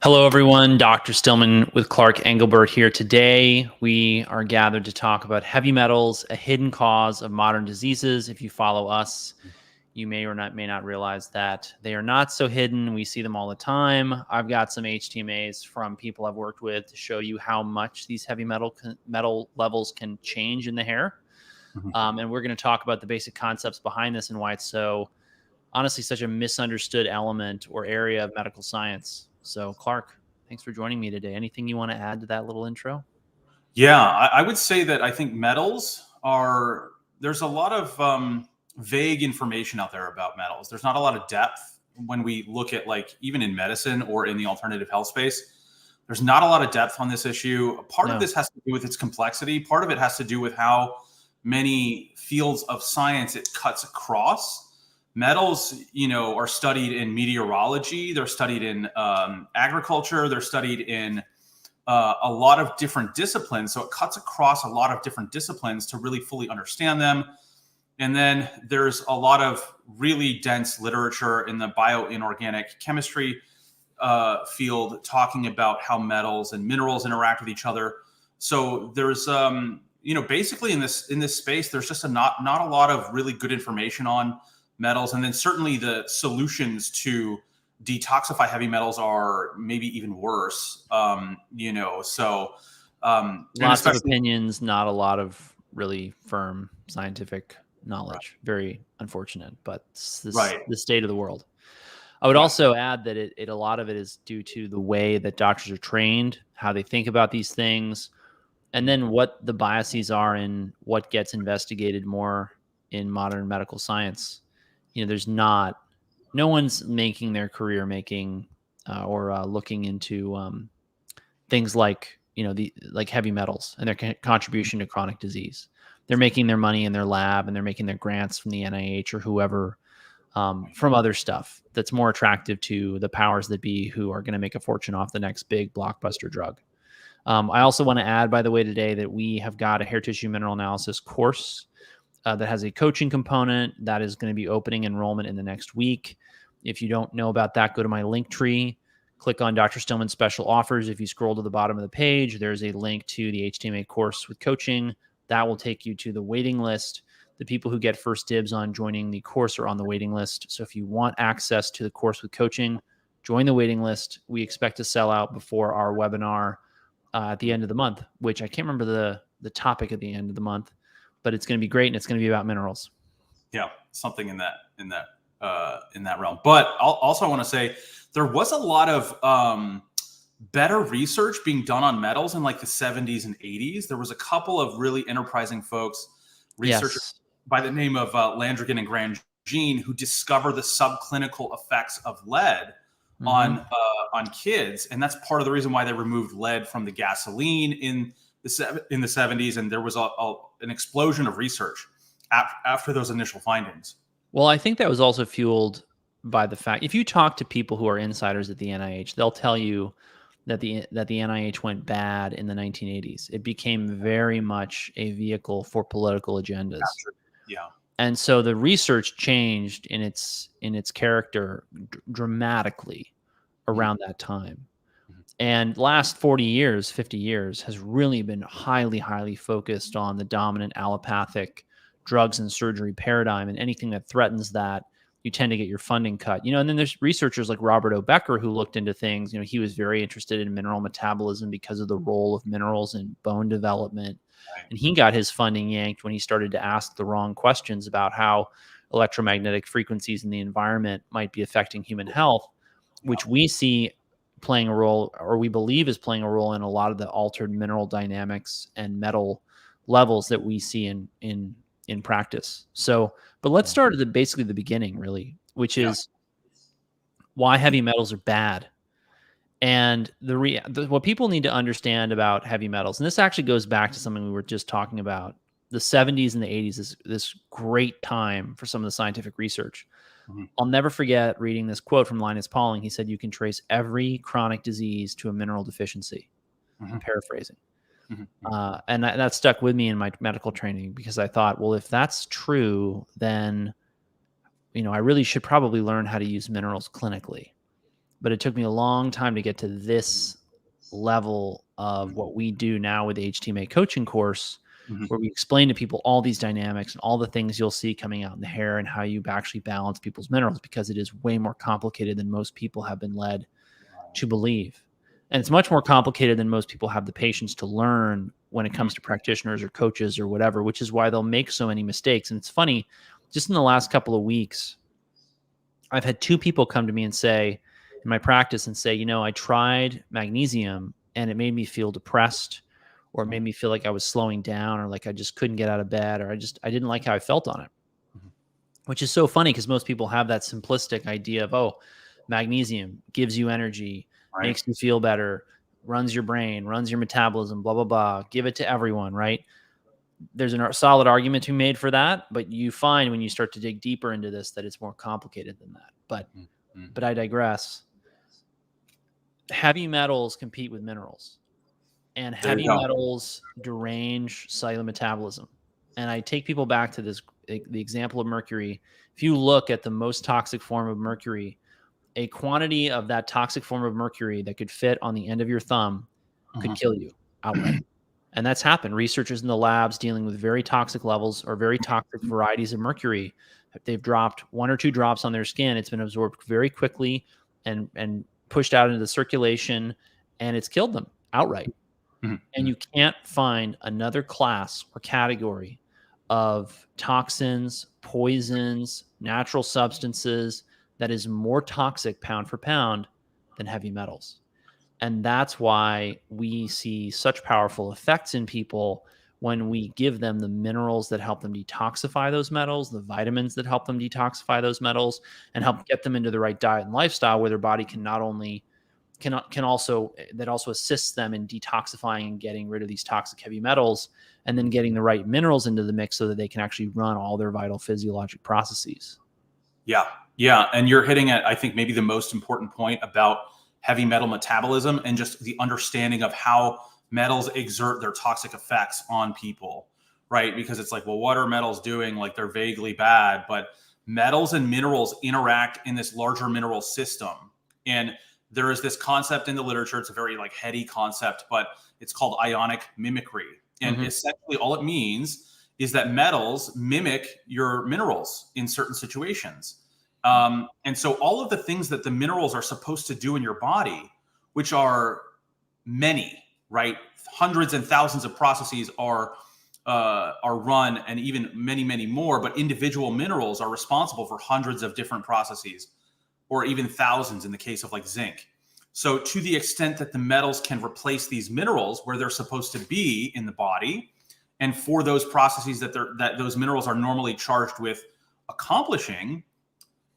Hello, everyone. Dr. Stillman with Clark Engelbert here. Today, we are gathered to talk about heavy metals, a hidden cause of modern diseases. If you follow us, you may not realize that they are not so hidden. We see them all the time. I've got some HTMAs from people I've worked with to show you how much these heavy metal levels can change in the hair. And we're going to talk about the basic concepts behind this and why it's so, honestly, such a misunderstood element or area of medical science. So, Clark, thanks for joining me today. Anything you want to add to that little intro? Yeah, I would say that I think metals there's a lot of vague information out there about metals. There's not a lot of depth when we look at, like, even in medicine or in the alternative health space. There's not a lot of depth on this issue. Part of this has to do with its complexity. Part of it has to do with how many fields of science it cuts across. Metals, are studied in meteorology. They're studied in agriculture. They're studied in a lot of different disciplines. So it cuts across a lot of different disciplines to really fully understand them. And then there's a lot of really dense literature in the bioinorganic chemistry field talking about how metals and minerals interact with each other. So there's, basically in this space, there's just not a lot of really good information on metals. And then certainly the solutions to detoxify heavy metals are maybe even worse. Lots of opinions, not a lot of really firm scientific knowledge. Right. Very unfortunate, but it's the state of the world. I would also add that a lot of it is due to the way that doctors are trained, how they think about these things, and then what the biases are in what gets investigated more in modern medical science. No one's making their career or looking into things like, like heavy metals and their contribution to chronic disease. They're making their money in their lab and they're making their grants from the NIH or whoever, from other stuff that's more attractive to the powers that be, who are going to make a fortune off the next big blockbuster drug. I also want to add, by the way, today that we have got a hair tissue mineral analysis course that has a coaching component that is going to be opening enrollment in the next week. If you don't know about that, go to my link tree, click on Dr. Stillman's special offers. If you scroll to the bottom of the page, there's a link to the HTMA course with coaching. That will take you to the waiting list. The people who get first dibs on joining the course are on the waiting list. So if you want access to the course with coaching, join the waiting list. We expect to sell out before our webinar at the end of the month, which I can't remember the topic at the end of the month, but it's going to be great, and it's going to be about minerals. Yeah, something in that realm. But I want to say there was a lot of better research being done on metals in like the 70s and 80s. There was a couple of really enterprising folks, researchers by the name of Landrigan and Grandjean, who discover the subclinical effects of lead on kids, and that's part of the reason why they removed lead from the gasoline in the 70s. And there was an explosion of research after those initial findings. Well, I think that was also fueled by the fact, if you talk to people who are insiders at the NIH, they'll tell you that the NIH went bad in the 1980s. It became very much a vehicle for political agendas. Yeah. And so the research changed in its character dramatically around that time. And last 40 years, 50 years has really been highly, highly focused on the dominant allopathic drugs and surgery paradigm, and anything that threatens that, you tend to get your funding cut. And then there's researchers like Robert O. Becker who looked into things. He was very interested in mineral metabolism because of the role of minerals in bone development. And he got his funding yanked when he started to ask the wrong questions about how electromagnetic frequencies in the environment might be affecting human health, which we see playing a role, or we believe is playing a role, in a lot of the altered mineral dynamics and metal levels that we see in practice. So, but let's start at basically the beginning, really, which is why heavy metals are bad. And what people need to understand about heavy metals, and this actually goes back to something we were just talking about, the 70s and the 80s is this great time for some of the scientific research. I'll never forget reading this quote from Linus Pauling. He said, "You can trace every chronic disease to a mineral deficiency." I'm paraphrasing. And that stuck with me in my medical training, because I thought, well, if that's true, then, I really should probably learn how to use minerals clinically. but it took me a long time to get to this level of what we do now with the HTMA coaching course, where we explain to people all these dynamics and all the things you'll see coming out in the hair and how you actually balance people's minerals, because it is way more complicated than most people have been led to believe. And it's much more complicated than most people have the patience to learn when it comes to practitioners or coaches or whatever, which is why they'll make so many mistakes. And it's funny, just in the last couple of weeks, I've had 2 people come to me and say, in my practice, and say, you know, I tried magnesium and it made me feel depressed, or it made me feel like I was slowing down, or like I just couldn't get out of bed, or I didn't like how I felt on it. Which is so funny, because most people have that simplistic idea of, oh, magnesium gives you energy, Right. makes you feel better, runs your brain, runs your metabolism, blah, blah, blah. Give it to everyone, right? There's a solid argument to be made for that, but you find when you start to dig deeper into this that it's more complicated than that. But I digress. Heavy metals compete with minerals, and heavy metals derange cellular metabolism. And I take people back to the example of mercury. If you look at the most toxic form of mercury, a quantity of that toxic form of mercury that could fit on the end of your thumb could kill you outright. And that's happened. Researchers in the labs dealing with very toxic levels or very toxic varieties of mercury, they've dropped 1 or 2 drops on their skin. It's been absorbed very quickly and pushed out into the circulation, and it's killed them outright. And you can't find another class or category of toxins, poisons, natural substances that is more toxic pound for pound than heavy metals. And that's why we see such powerful effects in people when we give them the minerals that help them detoxify those metals, the vitamins that help them detoxify those metals, and help get them into the right diet and lifestyle where their body can not only can also assists them in detoxifying and getting rid of these toxic heavy metals, and then getting the right minerals into the mix so that they can actually run all their vital physiologic processes. Yeah. And you're hitting at, I think, maybe the most important point about heavy metal metabolism and just the understanding of how metals exert their toxic effects on people, right? Because it's like, well, what are metals doing? Like, they're vaguely bad, but metals and minerals interact in this larger mineral system. And there is this concept in the literature. It's a very like heady concept, but it's called ionic mimicry. And essentially all it means is that metals mimic your minerals in certain situations. And so all of the things that the minerals are supposed to do in your body, which are many, right? Hundreds and thousands of processes are run, and even many, many more, but individual minerals are responsible for hundreds of different processes, or even thousands in the case of like zinc. So to the extent that the metals can replace these minerals where they're supposed to be in the body, and for those processes that those minerals are normally charged with accomplishing,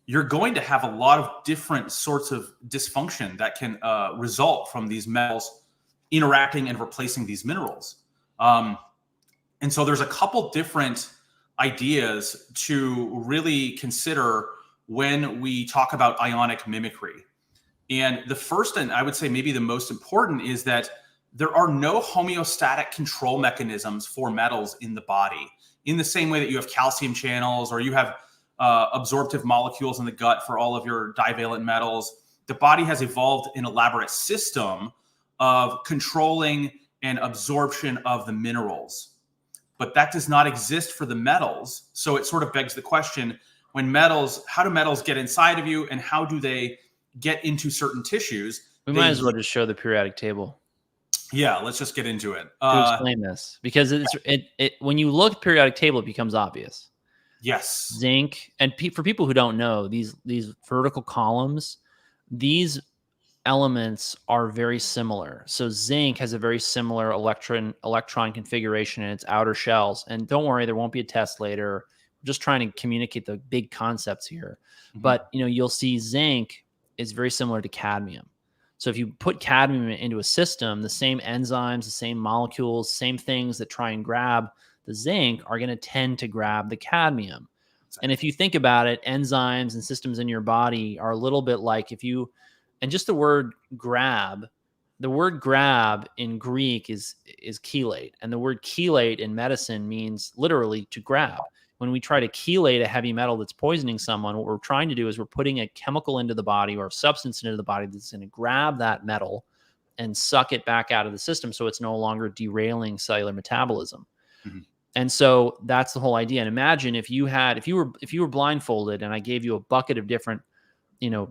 you're going to have a lot of different sorts of dysfunction that can result from these metals interacting and replacing these minerals. And so there's a couple different ideas to really consider when we talk about ionic mimicry. And the first, and I would say maybe the most important, is that there are no homeostatic control mechanisms for metals in the body, in the same way that you have calcium channels, or you have absorptive molecules in the gut for all of your divalent metals. The body has evolved an elaborate system of controlling and absorption of the minerals, but that does not exist for the metals. So it sort of begs the question, how do metals get inside of you, and how do they get into certain tissues? We might as well just show the periodic table. Yeah, let's just get into it. To explain this, because when you look at the periodic table, it becomes obvious. Yes. Zinc, and for people who don't know, these vertical columns, these elements are very similar. So zinc has a very similar electron configuration in its outer shells. And don't worry, there won't be a test later. We're just trying to communicate the big concepts here. But you'll see zinc is very similar to cadmium. So if you put cadmium into a system, the same enzymes, the same molecules, same things that try and grab the zinc are going to tend to grab the cadmium. And if you think about it, enzymes and systems in your body are a little bit like and just the word grab in Greek is chelate. And the word chelate in medicine means literally to grab. when we try to chelate a heavy metal that's poisoning someone, what we're trying to do is we're putting a chemical into the body or a substance into the body that's going to grab that metal and suck it back out of the system, so it's no longer derailing cellular metabolism. Mhm. And so that's the whole idea. And imagine if you were blindfolded and I gave you a bucket of different,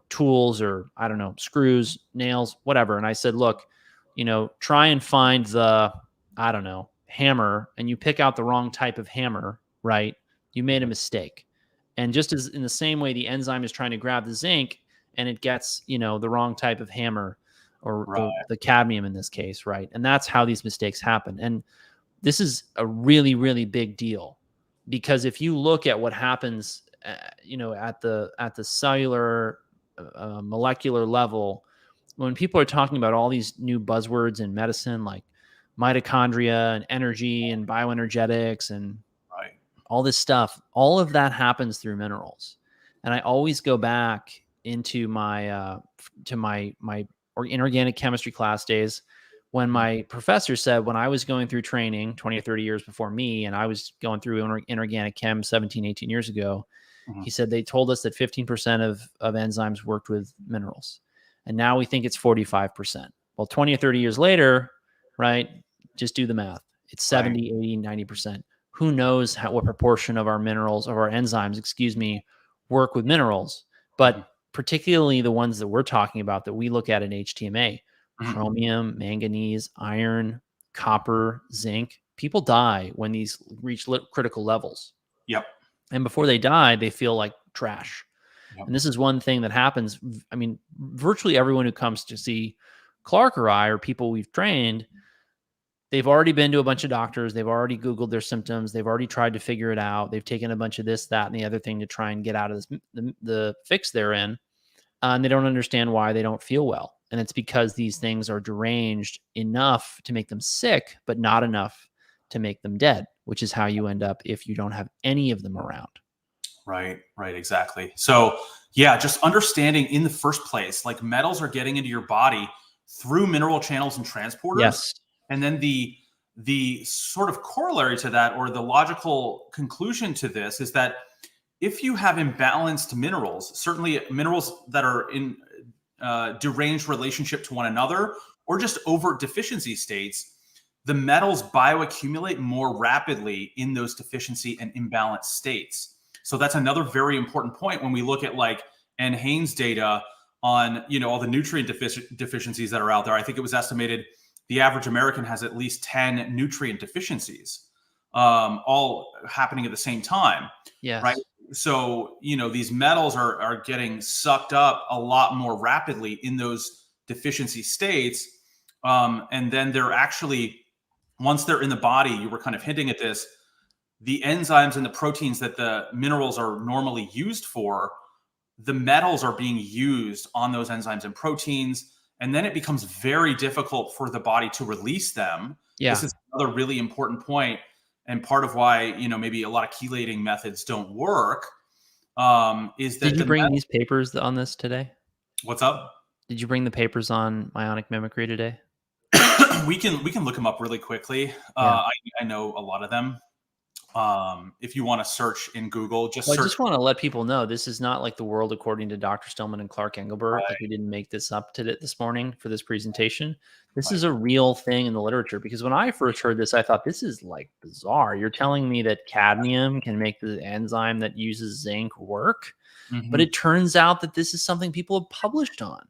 tools, or I don't know, screws, nails, whatever. And I said, look, try and find the, I don't know, hammer, and you pick out the wrong type of hammer, right? You made a mistake. And just as in the same way, the enzyme is trying to grab the zinc and it gets, the wrong type of hammer, or Right. the cadmium in this case, right? And that's how these mistakes happen. And this is a really, really big deal, because if you look at what happens, at the cellular, molecular level, when people are talking about all these new buzzwords in medicine, like mitochondria and energy and bioenergetics and Right. all this stuff, all of that happens through minerals. And I always go back into my inorganic chemistry class days, when my professor said, when I was going through training 20 or 30 years before me, and I was going through inorganic chem 17, 18 years ago, Mhm. he said they told us that 15% of enzymes worked with minerals. And now we think it's 45%. Well, 20 or 30 years later, right? Just do the math. It's 70, 80, 90%. Who knows what proportion of our enzymes, excuse me, work with minerals. But particularly the ones that we're talking about that we look at in HTMA, chromium, manganese, iron, copper, zinc. People die when these reach critical levels. Yep. And before they die, they feel like trash. Yep. And this is one thing that happens. I mean, virtually everyone who comes to see Clark or I, or people we've trained, they've already been to a bunch of doctors. They've already Googled their symptoms. They've already tried to figure it out. They've taken a bunch of this, that, and the other thing to try and get out of this, the fix they're in. And they don't understand why they don't feel well. And it's because these things are deranged enough to make them sick, but not enough to make them dead, which is how you end up if you don't have any of them around. Right, exactly. So yeah, just understanding in the first place, like metals are getting into your body through mineral channels and transporters. Yes. And then the sort of corollary to that, or the logical conclusion to this, is that if you have imbalanced minerals, certainly minerals that are in deranged relationship to one another, or just over deficiency states, the metals bioaccumulate more rapidly in those deficiency and imbalanced states. So that's another very important point when we look at like N. Haynes data on, all the nutrient deficiencies that are out there. I think it was estimated the average American has at least 10 nutrient deficiencies, all happening at the same time. Yes. Right. So, these metals are getting sucked up a lot more rapidly in those deficiency states. And then they're actually, once they're in the body, you were kind of hinting at this, the enzymes and the proteins that the minerals are normally used for, the metals are being used on those enzymes and proteins. And then it becomes very difficult for the body to release them. Yeah. This is another really important point, and part of why, maybe a lot of chelating methods don't work, is that Did you bring these papers on this today? What's up? Did you bring the papers on ionic mimicry today? we can look them up really quickly. Yeah. I know a lot of them. If you want to search in Google, I just want to let people know this is not like the world according to Dr. Stillman and Clark Engelbert. Right. Like, we didn't make this up this morning for this presentation. This is a real thing in the literature, because when I first heard this, I thought, this is like bizarre. You're telling me that cadmium can make the enzyme that uses zinc work? Mm-hmm. But it turns out that this is something people have published on.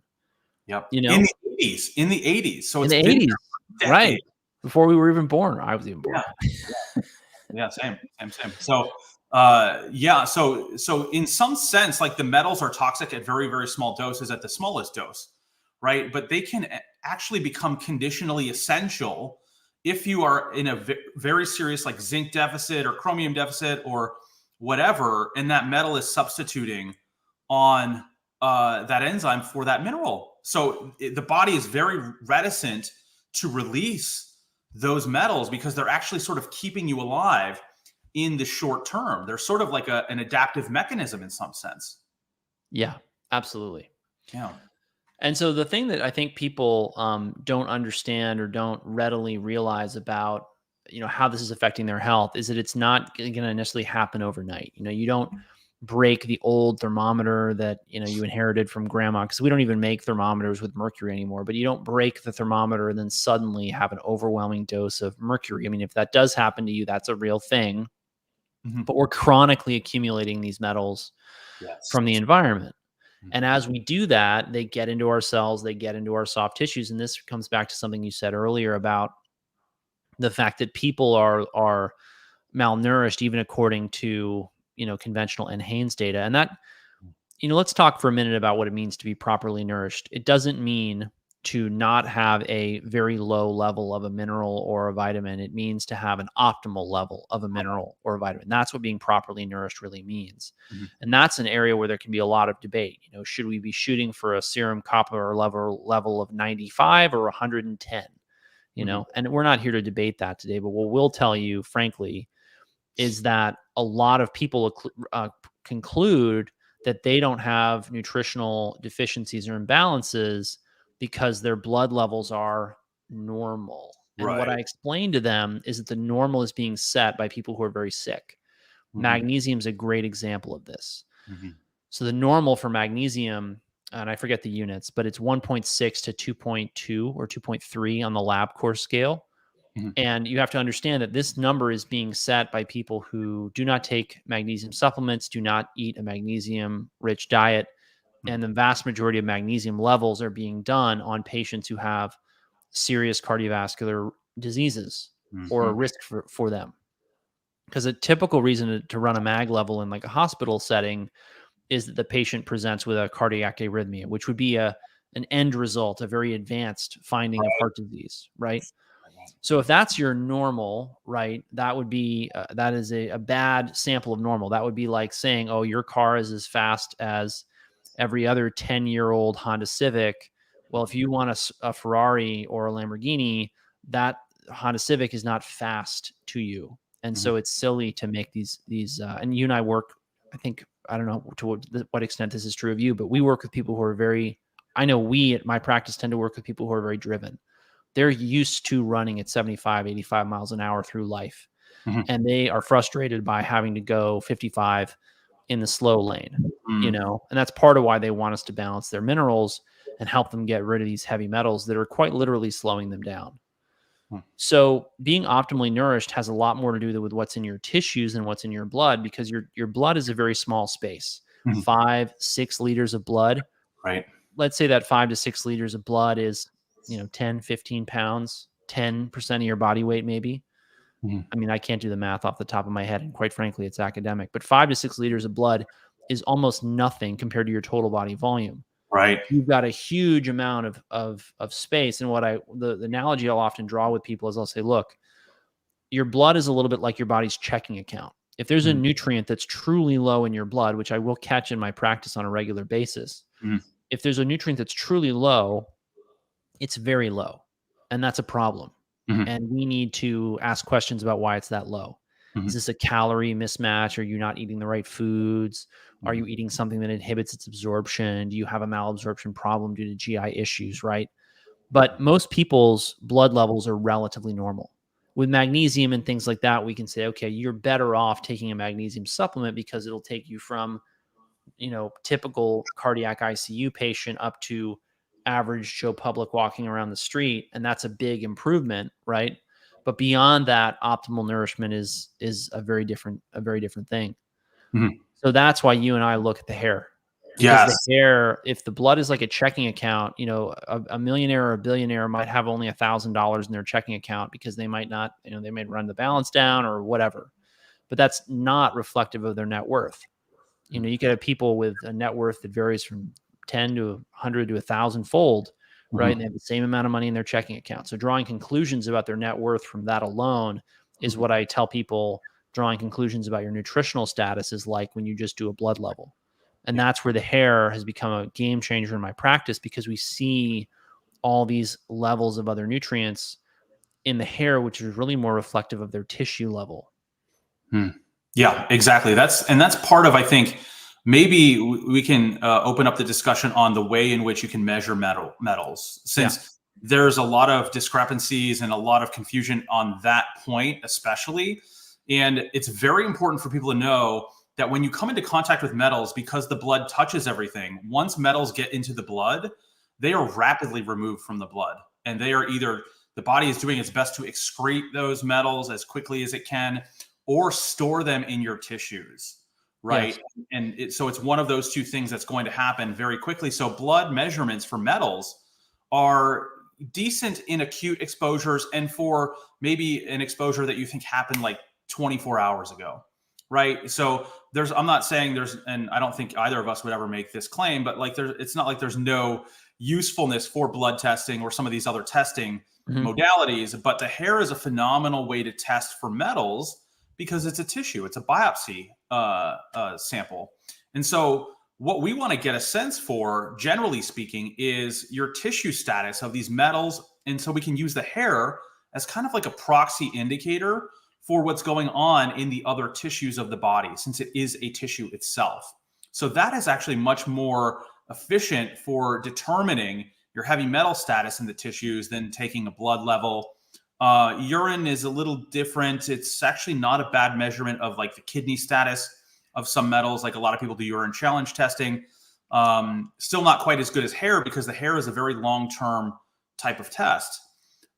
Yep. In the 80s. So it's in the 80s, right? Before we were even born. I was even born. Yeah, same. So, so in some sense, like, the metals are toxic at very, very small doses, at the smallest dose, right? But they can actually become conditionally essential if you are in a very serious, like, zinc deficit or chromium deficit or whatever, and that metal is substituting on that enzyme for that mineral. So the body is very reticent to release those metals because they're actually sort of keeping you alive in the short term. They're sort of like an adaptive mechanism in some sense. Yeah, absolutely. Yeah. And so the thing that I think people don't understand or don't readily realize about how this is affecting their health is that it's not going to necessarily happen overnight. You don't break the old thermometer that you inherited from grandma, because we don't even make thermometers with mercury anymore. But you don't break the thermometer and then suddenly have an overwhelming dose of mercury. I mean, if that does happen to you, that's a real thing. But we're chronically accumulating these metals from the environment. And as we do that, they get into our cells, they get into our soft tissues. And this comes back to something you said earlier about the fact that people are malnourished, even according to conventional NHANES data. And that, let's talk for a minute about what it means to be properly nourished. It doesn't mean to not have a very low level of a mineral or a vitamin. It means to have an optimal level of a mineral or a vitamin. That's what being properly nourished really means. And that's an area where there can be a lot of debate. Should we be shooting for a serum copper level of 95 or 110? And we're not here to debate that today, but what we'll tell you, frankly, is that a lot of people conclude that they don't have nutritional deficiencies or imbalances because their blood levels are normal. And what I explained to them is that the normal is being set by people who are very sick. Magnesium is a great example of this. So the normal for magnesium, and I forget the units, but it's 1.6 to 2.2 or 2.3 on the LabCorp scale. And you have to understand that this number is being set by people who do not take magnesium supplements, do not eat a magnesium-rich diet, and the vast majority of magnesium levels are being done on patients who have serious cardiovascular diseases or a risk for them. Because a typical reason to run a mag level in like a hospital setting is that the patient presents with a cardiac arrhythmia, which would be an end result, a very advanced finding of heart disease, right? So if that's your normal, right, that would be, that is a bad sample of normal. That would be like saying, oh, your car is as fast as every other 10-year-old Honda Civic. Well, if you want a Ferrari or a Lamborghini, that Honda Civic is not fast to you. And so it's silly to make these, and you and I work, I don't know to what extent this is true of you, but we work with people who are I know we at my practice tend to work with people who are very driven. They're used to running at 75, 85 miles an hour through life. And they are frustrated by having to go 55 in the slow lane, and that's part of why they want us to balance their minerals and help them get rid of these heavy metals that are quite literally slowing them down. So being optimally nourished has a lot more to do with what's in your tissues than what's in your blood, because your blood is a very small space, 5-6 liters of blood. Right. Let's say that 5 to 6 liters of blood is 10, 15 pounds, 10% of your body weight, maybe. I mean, I can't do the math off the top of my head, and quite frankly, it's academic, but 5 to 6 liters of blood is almost nothing compared to your total body volume. Right. You've got a huge amount of space. And the analogy I'll often draw with people is I'll say, look, your blood is a little bit like your body's checking account. If there's a nutrient that's truly low in your blood, which I will catch in my practice on a regular basis, if there's a nutrient that's truly low, it's very low, and that's a problem. And we need to ask questions about why it's that low. Is this a calorie mismatch? Are you not eating the right foods? Are you eating something that inhibits its absorption? Do you have a malabsorption problem due to GI issues, right? But most people's blood levels are relatively normal. With magnesium and things like that, we can say, okay, you're better off taking a magnesium supplement because it'll take you from, typical cardiac ICU patient up to average Joe Public walking around the street. And that's a big improvement, right? But beyond that, optimal nourishment is a very different thing. So that's why you and I look at the hair. Because the hair, if the blood is like a checking account, a millionaire or a billionaire might have only $1,000 in their checking account because they might not, they may run the balance down or whatever. But that's not reflective of their net worth. You get have people with a net worth that varies from 10 to 100 to 1,000 fold, right? And they have the same amount of money in their checking account. So drawing conclusions about their net worth from that alone is what I tell people. Drawing conclusions about your nutritional status is like when you just do a blood level. And that's where the hair has become a game changer in my practice, because we see all these levels of other nutrients in the hair, which is really more reflective of their tissue level. Yeah, exactly. That's part of, I think, maybe we can open up the discussion on the way in which you can measure metals, since there's a lot of discrepancies and a lot of confusion on that point, especially. And it's very important for people to know that when you come into contact with metals, because the blood touches everything, once metals get into the blood, they are rapidly removed from the blood. And they are either, the body is doing its best to excrete those metals as quickly as it can, or store them in your tissues, right? Yes. And so it's one of those two things that's going to happen very quickly. So blood measurements for metals are decent in acute exposures, and for maybe an exposure that you think happened like 24 hours ago, right? So I'm not saying and I don't think either of us would ever make this claim, but like it's not like there's no usefulness for blood testing or some of these other testing modalities, but the hair is a phenomenal way to test for metals because it's a tissue, it's a biopsy sample. And so what we want to get a sense for, generally speaking, is your tissue status of these metals. And so we can use the hair as kind of like a proxy indicator for what's going on in the other tissues of the body, since it is a tissue itself. So that is actually much more efficient for determining your heavy metal status in the tissues than taking a blood level. Urine is a little different. It's actually not a bad measurement of like the kidney status of some metals. Like a lot of people do urine challenge testing. Still not quite as good as hair, because the hair is a very long-term type of test.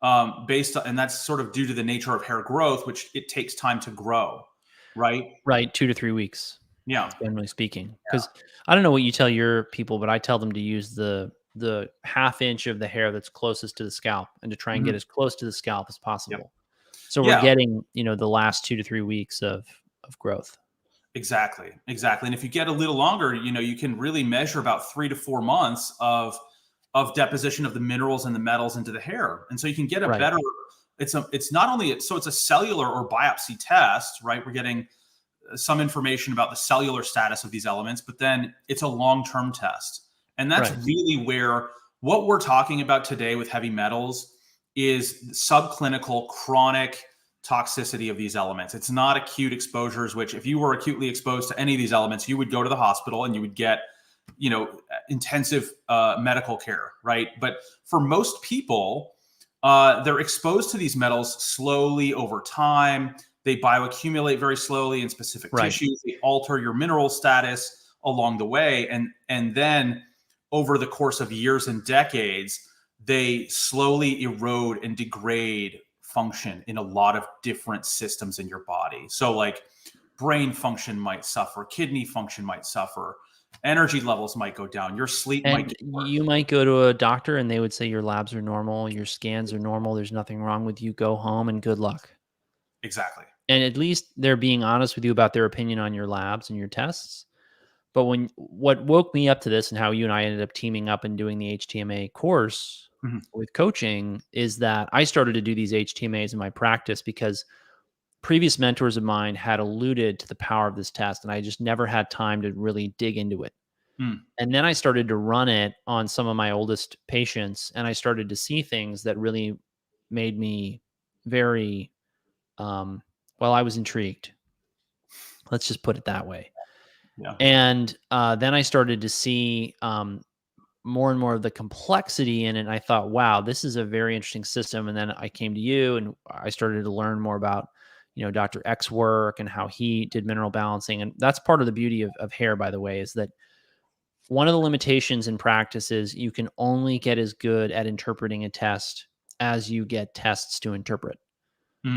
And that's sort of due to the nature of hair growth, which it takes time to grow, right? Right, 2 to 3 weeks. Yeah, generally speaking, because I don't know what you tell your people, but I tell them to use the half inch of the hair that's closest to the scalp, and to try and get as close to the scalp as possible. Yep. So we're getting, the last 2 to 3 weeks of growth. Exactly. And if you get a little longer, you can really measure about 3 to 4 months of deposition of the minerals and the metals into the hair. And so you can get a better, it's not only, so it's a cellular or biopsy test, right? We're getting some information about the cellular status of these elements, but then it's a long-term test. And that's really where what we're talking about today with heavy metals is subclinical chronic toxicity of these elements. It's not acute exposures, which if you were acutely exposed to any of these elements, you would go to the hospital and you would get, intensive medical care, right? But for most people, they're exposed to these metals slowly over time. They bioaccumulate very slowly in specific tissues. They alter your mineral status along the way. And then over the course of years and decades, they slowly erode and degrade function in a lot of different systems in your body. So like brain function might suffer, kidney function might suffer, energy levels might go down, your sleep might get worse. You might go to a doctor and they would say your labs are normal, your scans are normal, there's nothing wrong with you, go home and good luck. Exactly. And at least they're being honest with you about their opinion on your labs and your tests. But what woke me up to this, and how you and I ended up teaming up and doing the HTMA course with coaching, is that I started to do these HTMAs in my practice because previous mentors of mine had alluded to the power of this test, and I just never had time to really dig into it. And then I started to run it on some of my oldest patients, and I started to see things that really made me very, I was intrigued. Let's just put it that way. Yeah. And then I started to see more and more of the complexity in it. And I thought, wow, this is a very interesting system. And then I came to you and I started to learn more about, Dr. X's work and how he did mineral balancing. And that's part of the beauty of hair, by the way, is that one of the limitations in practice is you can only get as good at interpreting a test as you get tests to interpret.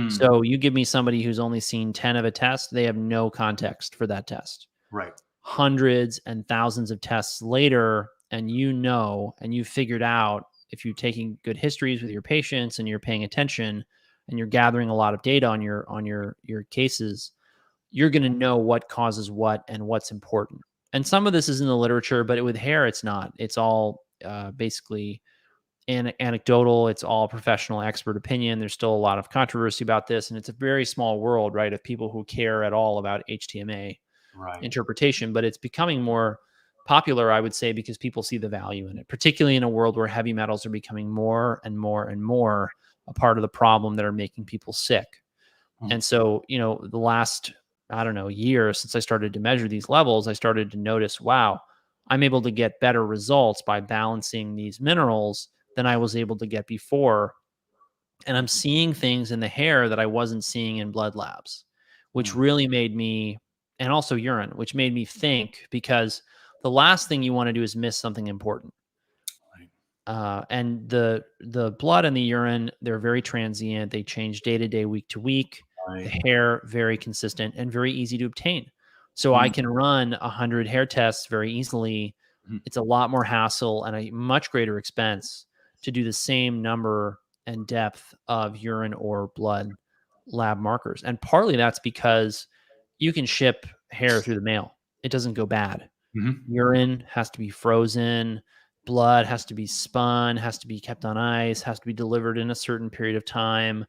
So you give me somebody who's only seen 10 of a test, they have no context for that test. Right. Hundreds and thousands of tests later, and you've figured out, if you're taking good histories with your patients and you're paying attention and you're gathering a lot of data on your cases, you're going to know what causes what and what's important. And some of this is in the literature, but with hair, it's not. It's all basically anecdotal. It's all professional expert opinion. There's still a lot of controversy about this, and it's a very small world, right, of people who care at all about HTMA interpretation. But it's becoming more popular, I would say, because people see the value in it, particularly in a world where heavy metals are becoming more and more and more a part of the problem that are making people sick. And so, the last, year since I started to measure these levels, I started to notice, wow, I'm able to get better results by balancing these minerals than I was able to get before. And I'm seeing things in the hair that I wasn't seeing in blood labs, which really made me, and also urine, which made me think, because the last thing you want to do is miss something important. Right. And the blood and the urine, they're very transient. They change day to day, week to week. The Right. hair, very consistent and very easy to obtain. So I Mm, can run 100 hair tests very easily. mhm, It's a lot more hassle and a much greater expense to do the same number and depth of urine or blood lab markers. And partly that's because you can ship hair through the mail. It doesn't go bad. mhm. Urine has to be frozen, blood has to be spun, has to be kept on ice, has to be delivered in a certain period of time.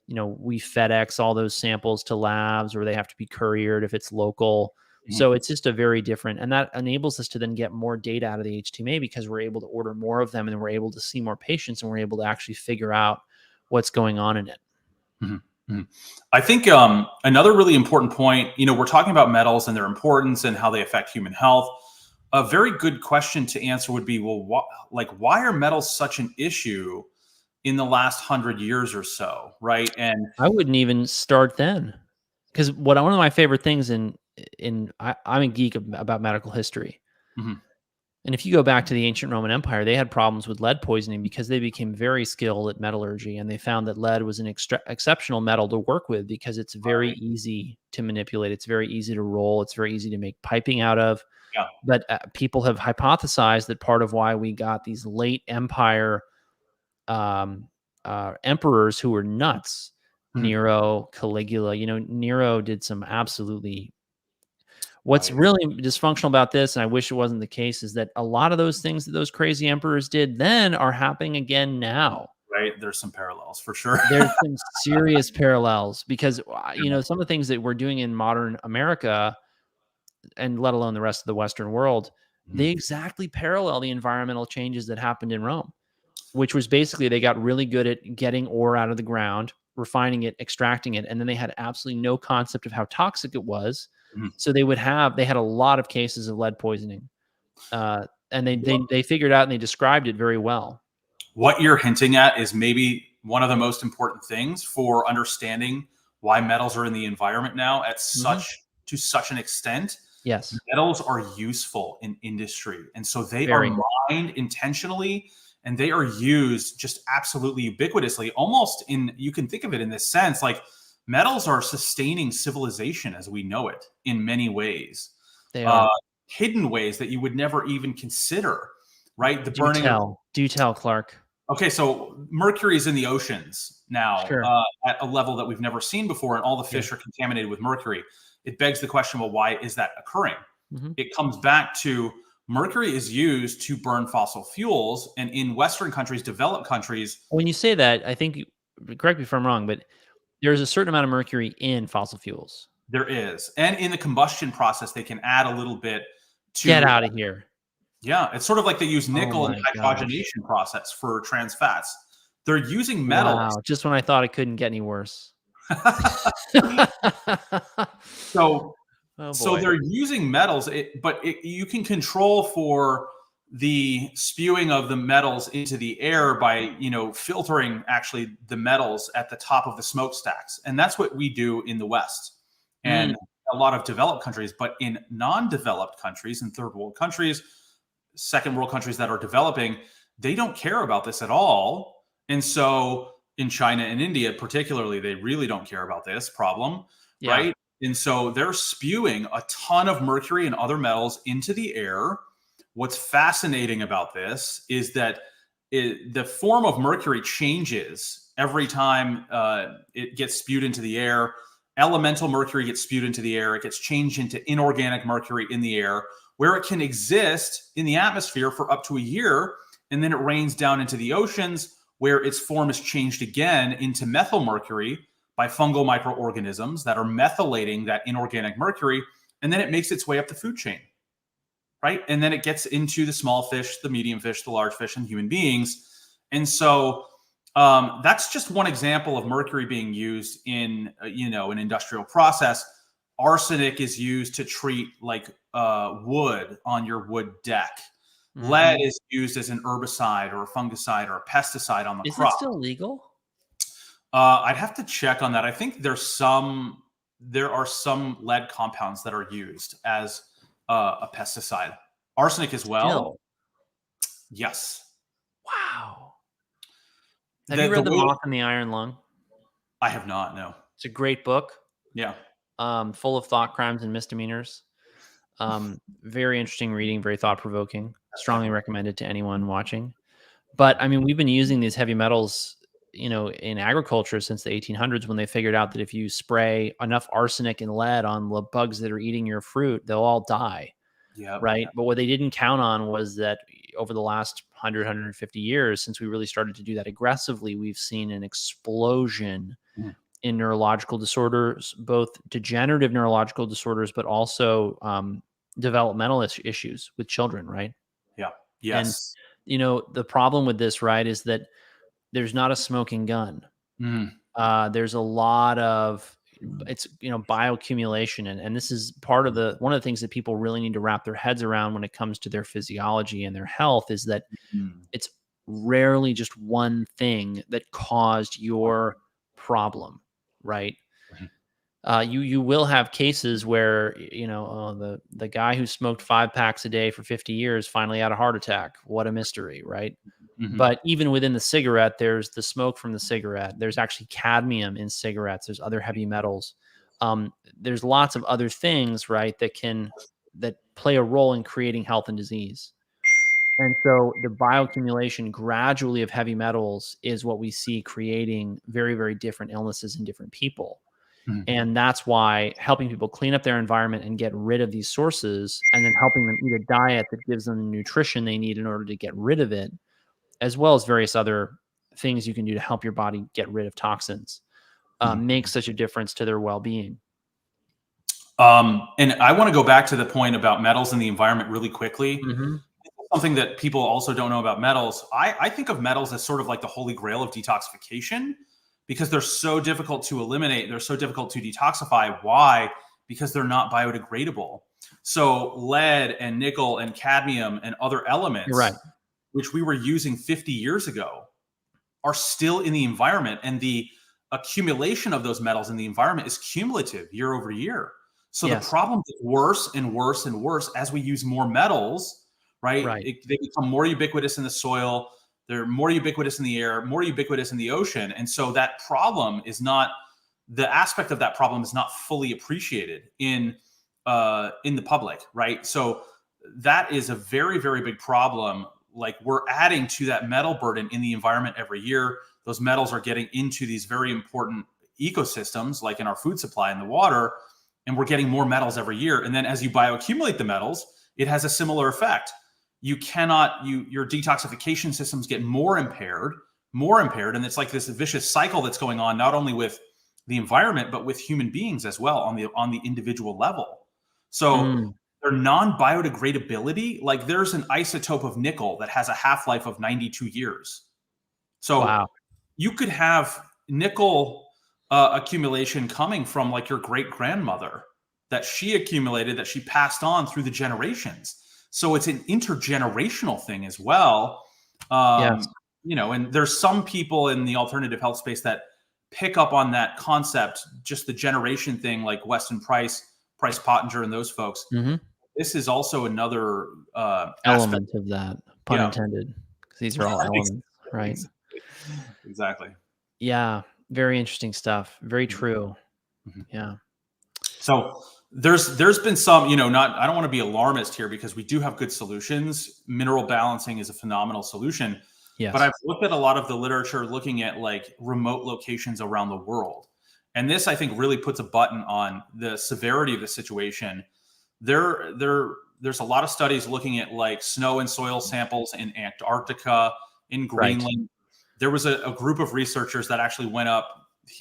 We FedEx all those samples to labs, or they have to be couriered if it's local. Mhm. So it's just a very different, and that enables us to then get more data out of the HTMA, because we're able to order more of them and we're able to see more patients and we're able to actually figure out what's going on in it. Mhm, mhm. I think another really important point, we're talking about metals and their importance and how they affect human health. A very good question to answer would be, well, why are metals such an issue in the last 100 years or so, right? And I wouldn't even start then, because one of my favorite things I'm a geek about medical history. mhm, And if you go back to the ancient Roman Empire, they had problems with lead poisoning because they became very skilled at metallurgy, and they found that lead was an exceptional metal to work with because it's very right, easy to manipulate. It's very easy to roll. It's very easy to make piping out of. yeah, But people have hypothesized that part of why we got these late empire um, emperors who were nuts, mhm, Nero, Caligula, Nero did some absolutely. What's right, really dysfunctional about this, and I wish it wasn't the case, is that a lot of those things that those crazy emperors did then are happening again now. right. There's some parallels for sure. There's some serious parallels because, some of the things that we're doing in modern America, and let alone the rest of the Western world, they Mhm. exactly parallel the environmental changes that happened in Rome, which was basically they got really good at getting ore out of the ground, refining it, extracting it, and then they had absolutely no concept of how toxic it was. Mhm. So they had a lot of cases of lead poisoning, and What they figured out and they described it very well. what you're hinting at is maybe one of the most important things for understanding why metals are in the environment now at Hmm. such an extent. Yes, Metals are useful in industry, and so they are very. mined intentionally, and they are used just absolutely ubiquitously. Almost in, you can think of it in this sense, like metals are sustaining civilization as we know it in many ways, They uh, are. hidden ways that you would never even consider. Right, the Do burning of tell, do tell, Clark. Okay, so mercury is in the oceans now Sure. at a level that we've never seen before, and all the Yeah. fish are contaminated with mercury. It begs the question, well, why is that occurring? Hmm. It comes back to mercury is used to burn fossil fuels, and in Western countries, developed countries, When you say that, I think correct me if I'm wrong, but there's a certain amount of mercury in fossil fuels. there is, and in the combustion process, they can add a little bit Get to, out of here. yeah, it's sort of like they use Oh nickel in my the gosh. hydrogenation process for trans fats. They're using metals. Wow. Just when I thought it couldn't get any worse. So Oh So boy. they're using metals, but you can control for the spewing of the metals into the air by, filtering actually the metals at the top of the smokestacks, and that's what we do in the West Mm, and a lot of developed countries. But in non-developed countries, in third world countries, second world countries that are developing, they don't care about this at all. And so in China and India, particularly, they really don't care about this problem, yeah. right? And so they're spewing a ton of mercury and other metals into the air. What's fascinating about this is that the form of mercury changes every time it gets spewed into the air. Elemental mercury gets spewed into the air. It gets changed into inorganic mercury in the air, where it can exist in the atmosphere for up to a year. And then it rains down into the oceans, where its form is changed again into methyl mercury by fungal microorganisms that are methylating that inorganic mercury. And then it makes its way up the food chain, right? And then it gets into the small fish, the medium fish, the large fish, and human beings. And so that's just one example of mercury being used in, an industrial process. Arsenic is used to treat like wood on your wood deck. Lead is used as an herbicide or a fungicide or a pesticide on the Is crop. it still legal? I'd have to check on that. I think there are some lead compounds that are used as a pesticide. Arsenic as well. Still? Yes. Wow. Have you read The Moth and the Iron Lung? I have not, no. It's a great book. Yeah. Full of thought crimes and misdemeanors. Very interesting reading, very thought-provoking. Strongly recommended to anyone watching. But I mean, we've been using these heavy metals, in agriculture since the 1800s, when they figured out that if you spray enough arsenic and lead on the bugs that are eating your fruit, they'll all die. Yeah. Right. Yeah. But what they didn't count on was that over the last 150 years, since we really started to do that aggressively, we've seen an explosion in neurological disorders, both degenerative neurological disorders, but also developmental issues with children. Right. Yeah. Yes. And, the problem with this, right, is that there's not a smoking gun. There's a lot of bioaccumulation, and this is part of one of the things that people really need to wrap their heads around when it comes to their physiology and their health, is that it's rarely just one thing that caused your problem, right? You will have cases where the guy who smoked 5 packs a day for 50 years finally had a heart attack. What a mystery, right? But even within the cigarette, there's the smoke from the cigarette. There's actually cadmium in cigarettes. There's other heavy metals. There's lots of other things, right, that play a role in creating health and disease. And so the bioaccumulation gradually of heavy metals is what we see creating very, very different illnesses in different people. And that's why helping people clean up their environment and get rid of these sources, and then helping them eat a diet that gives them the nutrition they need in order to get rid of it, as well as various other things you can do to help your body get rid of toxins, makes such a difference to their well-being. And I want to go back to the point about metals in the environment really quickly. Something that people also don't know about metals. I think of metals as sort of like the holy grail of detoxification, because they're so difficult to eliminate. They're so difficult to detoxify. Why? Because they're not biodegradable. So lead and nickel and cadmium and other elements, right, which we were using 50 years ago, are still in the environment. And the accumulation of those metals in the environment is cumulative year over year. So the problem gets worse and worse and worse as we use more metals, right? They become more ubiquitous in the soil. They're more ubiquitous in the air, more ubiquitous in the ocean. And so that problem is not, the aspect of that problem is not fully appreciated in the public, right? So that is a very, very big problem. Like, we're adding to that metal burden in the environment every year. Those metals are getting into these very important ecosystems, like in our food supply and the water, and we're getting more metals every year. And then as you bioaccumulate the metals, it has a similar effect. Your detoxification systems get more impaired, and it's like this vicious cycle that's going on, not only with the environment, but with human beings as well on the individual level. So their non-biodegradability, like there's an isotope of nickel that has a half-life of 92 years. So you could have nickel accumulation coming from like your great-grandmother that she accumulated, that she passed on through the generations. So it's an intergenerational thing as well. And there's some people in the alternative health space that pick up on that concept, just the generation thing, like Weston Price Pottinger and those folks. This is also another element of that, pun intended, because these are all elements, right? Exactly. Yeah. Very interesting stuff. Very true. Yeah. So there's been some, I don't want to be alarmist here, because we do have good solutions. Mineral balancing is a phenomenal solution. Yes. But I've looked at a lot of the literature looking at like remote locations around the world. And this, I think, really puts a button on the severity of the situation. There's a lot of studies looking at like snow and soil samples in Antarctica, in Greenland. Right. There was a group of researchers that actually went up.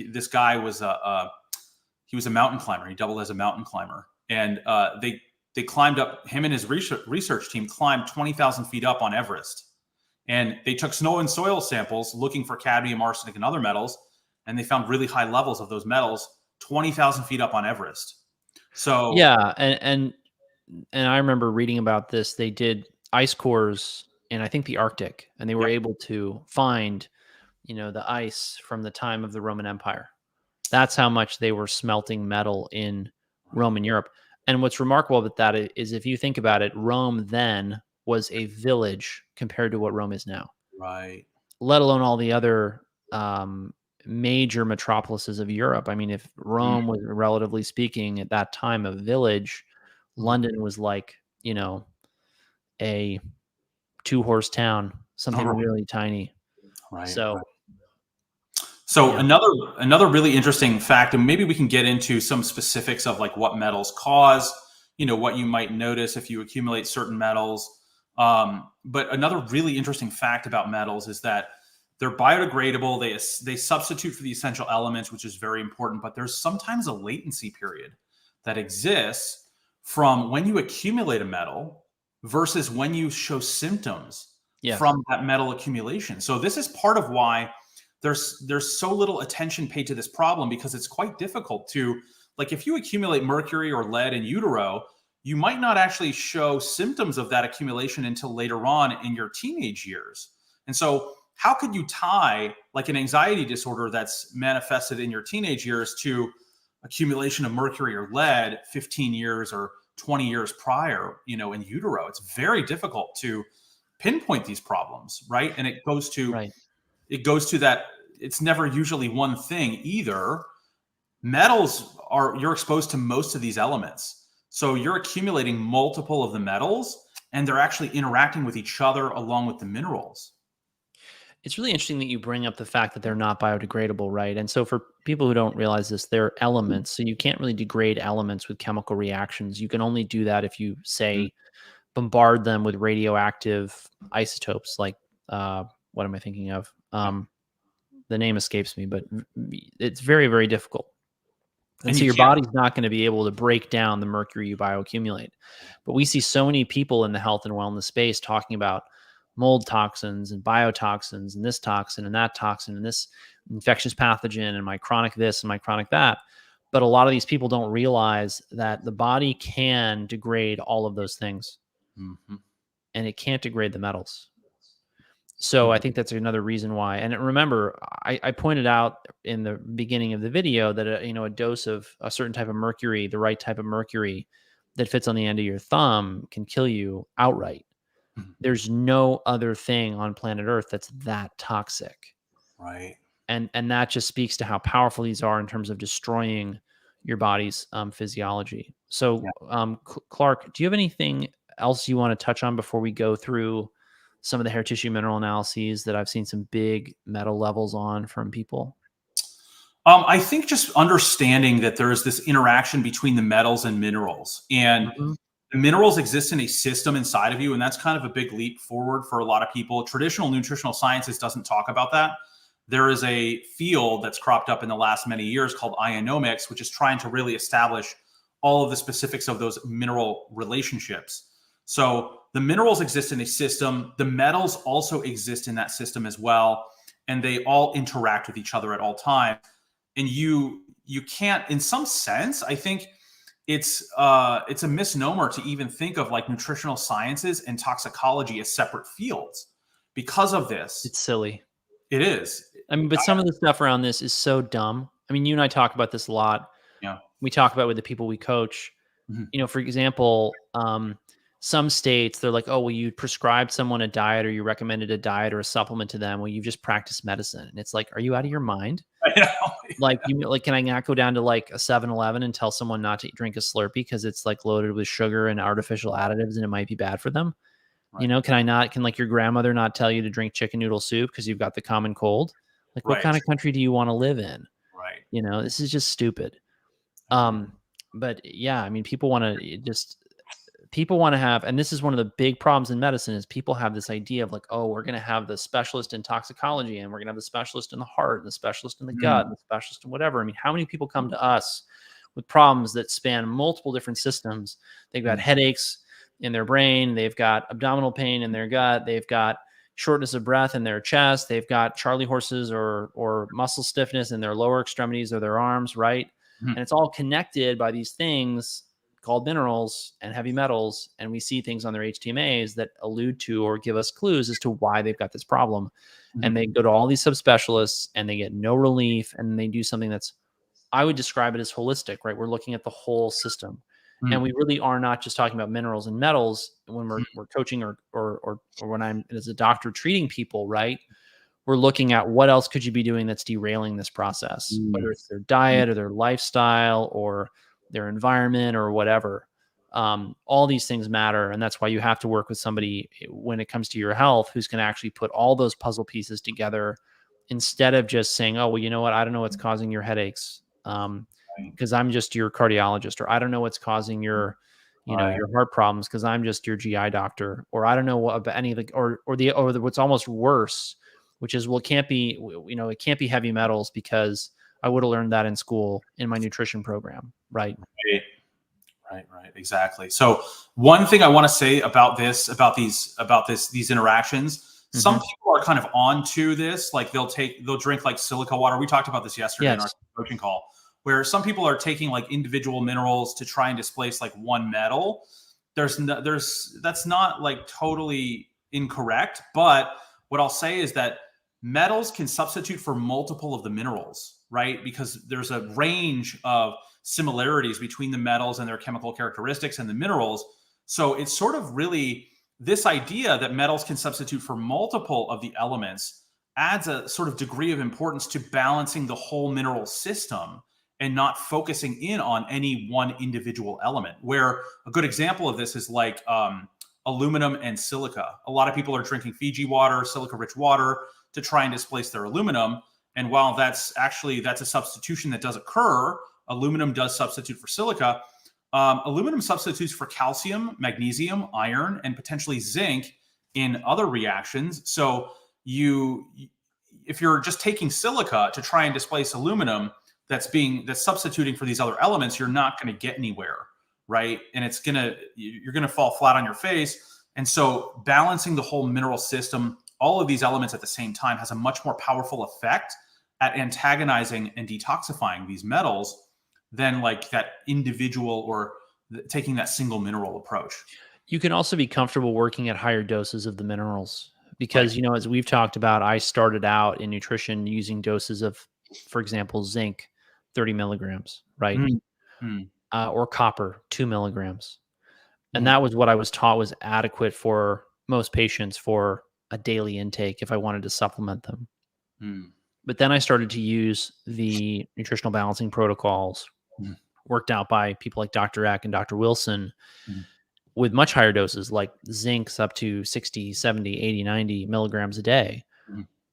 This guy was he was a mountain climber. He doubled as a mountain climber. And they climbed up, him and his research team climbed 20,000 feet up on Everest. And they took snow and soil samples looking for cadmium, arsenic, and other metals. And they found really high levels of those metals 20,000 feet up on Everest. So yeah, and I remember reading about this. They did ice cores in, I think, the Arctic, and they were Yep. able to find, the ice from the time of the Roman Empire. That's how much they were smelting metal in Right. Roman Europe. And what's remarkable about that is if you think about it, Rome then was a village compared to what Rome is now, Right. let alone all the other major metropolises of Europe. I mean, if Mm, Rome was, relatively speaking, at that time a village, mm. London was like, a two-horse town, All something right. really tiny. Right. So, Right. So yeah. another really interesting fact, and maybe we can get into some specifics of like what metals cause, what you might notice if you accumulate certain metals. But another really interesting fact about metals is that they're biodegradable. They substitute for the essential elements, which is very important. But there's sometimes a latency period that exists from when you accumulate a metal versus when you show symptoms Yes. from that metal accumulation. So this is part of why there's so little attention paid to this problem, because it's quite difficult to, like, if you accumulate mercury or lead in utero, you might not actually show symptoms of that accumulation until later on in your teenage years. And so how could you tie like an anxiety disorder that's manifested in your teenage years to accumulation of mercury or lead 15 years or 20 years prior, in utero? It's very difficult to pinpoint these problems, right? And Right. it goes to that it's never usually one thing either. Metals you're exposed to most of these elements. So you're accumulating multiple of the metals, and they're actually interacting with each other along with the minerals. It's really interesting that you bring up the fact that they're not biodegradable, right? And so for people who don't realize this, they're elements. So you can't really degrade elements with chemical reactions. You can only do that if you, Mm. say, bombard them with radioactive isotopes like, what am I thinking of? Yeah. The name escapes me, but it's very, very difficult. And And so you your can't. body's not going to be able to break down the mercury you bioaccumulate. But we see so many people in the health and wellness space talking about mold toxins and biotoxins and this toxin and that toxin and this infectious pathogen and my chronic this and my chronic that. But a lot of these people don't realize that the body can degrade all of those things, Mhm. and it can't degrade the metals. So I Mhm. think that's another reason why. And remember, I pointed out in the beginning of the video that a dose of a certain type of mercury, the right type of mercury that fits on the end of your thumb, can kill you outright. Mhm. There's no other thing on planet Earth that's that toxic, Right. and that just speaks to how powerful these are in terms of destroying your body's physiology. So, Yeah. Clark, do you have anything else you want to touch on before we go through some of the hair tissue mineral analyses that I've seen some big metal levels on from people? I think just understanding that there is this interaction between the metals and minerals, and Mhm. the minerals exist in a system inside of you, and that's kind of a big leap forward for a lot of people. Traditional nutritional sciences doesn't talk about that. There is a field that's cropped up in the last many years called ionomics, which is trying to really establish all of the specifics of those mineral relationships. So the minerals exist in a system, the metals also exist in that system as well, and they all interact with each other at all times. And you can't, in some sense, I think it's a misnomer to even think of like nutritional sciences and toxicology as separate fields because of this. It's silly. It is. I mean, but some of the stuff around this is so dumb. I mean, you and I talk about this a lot. Yeah. We talk about it with the people we coach. Mhm. For example, some states, they're like, oh, well, you prescribed someone a diet or you recommended a diet or a supplement to them. Well, you've just practiced medicine. And it's like, are you out of your mind? I know. Like, can I not go down to like a 7-Eleven and tell someone not to drink a Slurpee because it's like loaded with sugar and artificial additives and it might be bad for them? Right. Can like your grandmother not tell you to drink chicken noodle soup because you've got the common cold? Like, what Right. kind of country do you want to live in? Right. This is just stupid. I agree. But yeah, I mean, people want to have, and this is one of the big problems in medicine, is people have this idea of like, oh, we're going to have the specialist in toxicology and we're going to have the specialist in the heart and the specialist in the Mm. gut and the specialist in whatever. I mean, how many people come to us with problems that span multiple different systems? They've got Mm. headaches in their brain, they've got abdominal pain in their gut, they've got shortness of breath in their chest, they've got Charlie horses or muscle stiffness in their lower extremities or their arms, right? Mhm. And it's all connected by these things called minerals and heavy metals, and we see things on their HTMAs that allude to or give us clues as to why they've got this problem. And they go to all these subspecialists and they get no relief, and they do something that's, I would describe it as holistic, right? We're looking at the whole system. And we really are not just talking about minerals and metals when we're coaching or when I'm as a doctor treating people, right? We're looking at what else could you be doing that's derailing this process, whether it's their diet or their lifestyle or their environment or whatever. All these things matter. And that's why you have to work with somebody when it comes to your health who's going to actually put all those puzzle pieces together instead of just saying, oh, well, you know what? I don't know what's causing your headaches because I'm just your cardiologist, or I don't know what's causing your, your heart problems because I'm just your GI doctor, or I don't know what about any of the, or what's almost worse, which is, well, it can't be, it can't be heavy metals because I would have learned that in school in my nutrition program. Right. Right. Exactly. So one thing I want to say about these interactions, some people are kind of onto this. Like they'll drink like silica water. We talked about this yesterday in our coaching call, where some people are taking like individual minerals to try and displace like one metal. That's not like totally incorrect. But what I'll say is that metals can substitute for multiple of the minerals, right? Because there's a range of similarities between the metals and their chemical characteristics and the minerals. So it's sort of really this idea that metals can substitute for multiple of the elements adds a sort of degree of importance to balancing the whole mineral system and not focusing in on any one individual element. Where a good example of this is like aluminum and silica. A lot of people are drinking Fiji water, silica-rich water, to try and displace their aluminum. And while that's a substitution that does occur, aluminum does substitute for silica. Aluminum substitutes for calcium, magnesium, iron, and potentially zinc in other reactions. So if you're just taking silica to try and displace aluminum, that's substituting for these other elements, you're not going to get anywhere, right? And you're going to fall flat on your face. And so balancing the whole mineral system, all of these elements at the same time, has a much more powerful effect at antagonizing and detoxifying these metals than like that individual or taking that single mineral approach. You can also be comfortable working at higher doses of the minerals because, as we've talked about, I started out in nutrition using doses of, for example, zinc, 30 milligrams, right? Or copper, 2 milligrams. And that was what I was taught was adequate for most patients for a daily intake if I wanted to supplement them. But then I started to use the nutritional balancing protocols worked out by people like Dr. Eck and Dr. Wilson with much higher doses, like zinc's up to 60, 70, 80, 90 milligrams a day,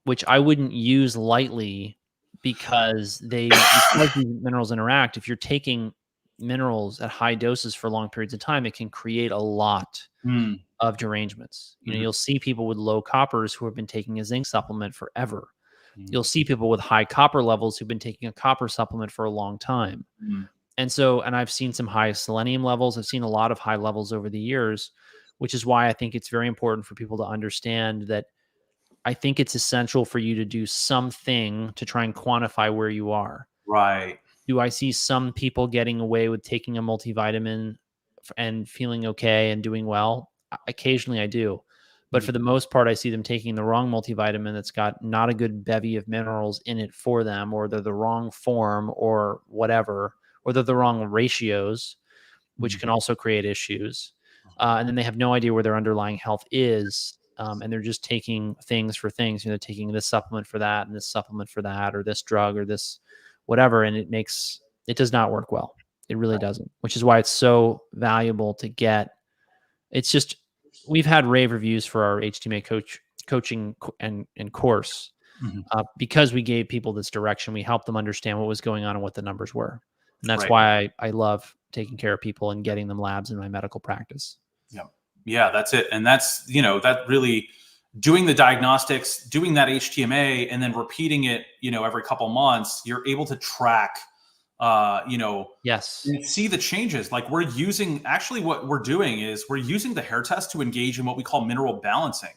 which I wouldn't use lightly because these minerals interact. If you're taking minerals at high doses for long periods of time, it can create a lot of derangements. You'll see people with low coppers who have been taking a zinc supplement forever. You'll see people with high copper levels who've been taking a copper supplement for a long time. And I've seen some high selenium levels. I've seen a lot of high levels over the years, which is why I think it's very important for people to understand that I think it's essential for you to do something to try and quantify where you are. Right. Do I see some people getting away with taking a multivitamin and feeling okay and doing well? Occasionally I do. But for the most part, I see them taking the wrong multivitamin that's got not a good bevy of minerals in it for them, or they're the wrong form or whatever, or they're the wrong ratios, which can also create issues. And then they have no idea where their underlying health is. And they're just taking things for things. They're taking this supplement for that and this supplement for that, or this drug or this whatever. And it does not work well. It really doesn't, which is why it's so valuable to get. It's just, we've had rave reviews for our HTMA coaching and course because we gave people this direction. We helped them understand what was going on and what the numbers were. And that's why I love taking care of people and getting them labs in my medical practice. Yeah, that's it. And that's, that really doing the diagnostics, doing that HTMA, and then repeating it, every couple months, you're able to track, yes, and see the changes. Like what we're doing is we're using the hair test to engage in what we call mineral balancing,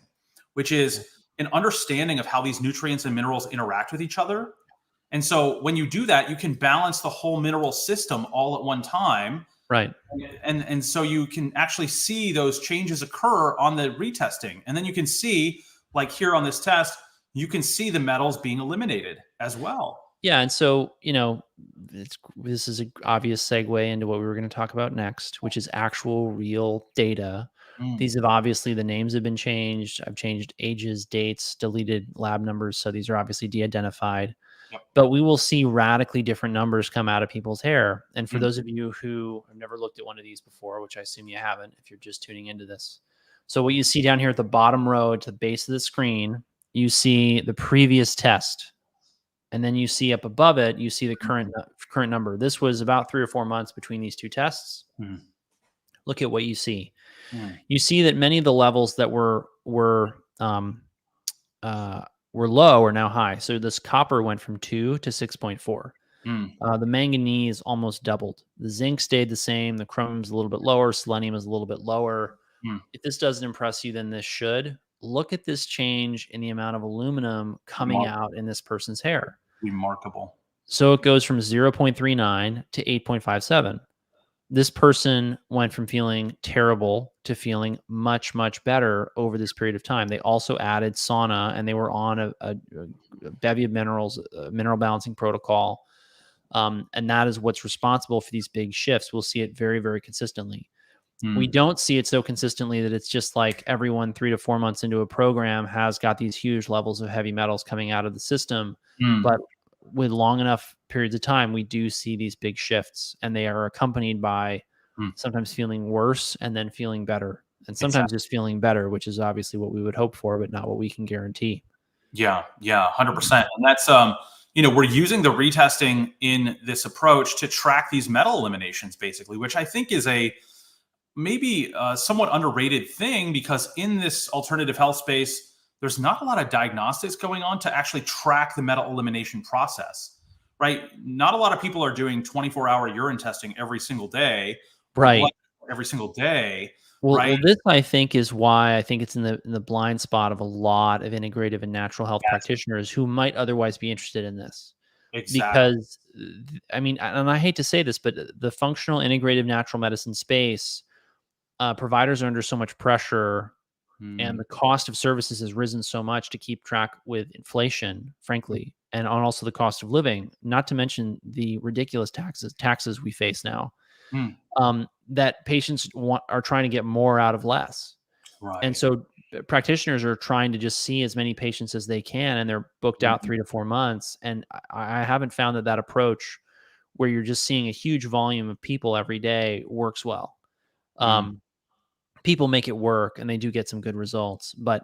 which is an understanding of how these nutrients and minerals interact with each other. And so when you do that, you can balance the whole mineral system all at one time. Right. And so you can actually see those changes occur on the retesting. And then you can see, like here on this test, you can see the metals being eliminated as well. Yeah, and so, this is an obvious segue into what we were going to talk about next, which is actual real data. Mm. These have obviously, the names have been changed. I've changed ages, dates, deleted lab numbers. So these are obviously de-identified. Yep. But we will see radically different numbers come out of people's hair. And for Mm. those of you who have never looked at one of these before, which I assume you haven't if you're just tuning into this. So what you see down here at the bottom row to the base of the screen, you see the previous test. And then you see up above it, you see the current number. This was about 3 or 4 months between these two tests. Mm. Look at what you see. Mm. You see that many of the levels that were low are now high. So this copper went from 2 to 6.4. Mm. The manganese almost doubled. The zinc stayed the same. The chromium's a little bit lower. Selenium is a little bit lower. Mm. If this doesn't impress you, then this should. Look at this change in the amount of aluminum coming out in this person's hair. Remarkable. So it goes from 0.39 to 8.57. This person went from feeling terrible to feeling much, much better over this period of time. They also added sauna, and they were on a bevy of minerals, a mineral balancing protocol. And that is what's responsible for these big shifts. We'll see it very, very consistently. We don't see it so consistently that it's just like everyone 3 to 4 months into a program has got these huge levels of heavy metals coming out of the system. But with long enough periods of time, we do see these big shifts, and they are accompanied by sometimes feeling worse and then feeling better, and sometimes just feeling better, which is obviously what we would hope for, but not what we can guarantee. Yeah, 100%. And that's, we're using the retesting in this approach to track these metal eliminations, basically, which I think is maybe a somewhat underrated thing, because in this alternative health space, there's not a lot of diagnostics going on to actually track the metal elimination process, right? Not a lot of people are doing 24-hour urine testing every single day, right? Every single day. Well, right? This, I think, is why I think it's in the blind spot of a lot of integrative and natural health practitioners who might otherwise be interested in this. Exactly. Because, I mean, and I hate to say this, but the functional integrative natural medicine space, providers are under so much pressure, and the cost of services has risen so much to keep track with inflation, frankly, and on also the cost of living, not to mention the ridiculous taxes we face now, that patients are trying to get more out of less. Right. And so practitioners are trying to just see as many patients as they can, and they're booked out 3 to 4 months. And I haven't found that approach, where you're just seeing a huge volume of people every day, works well. People make it work, and they do get some good results. But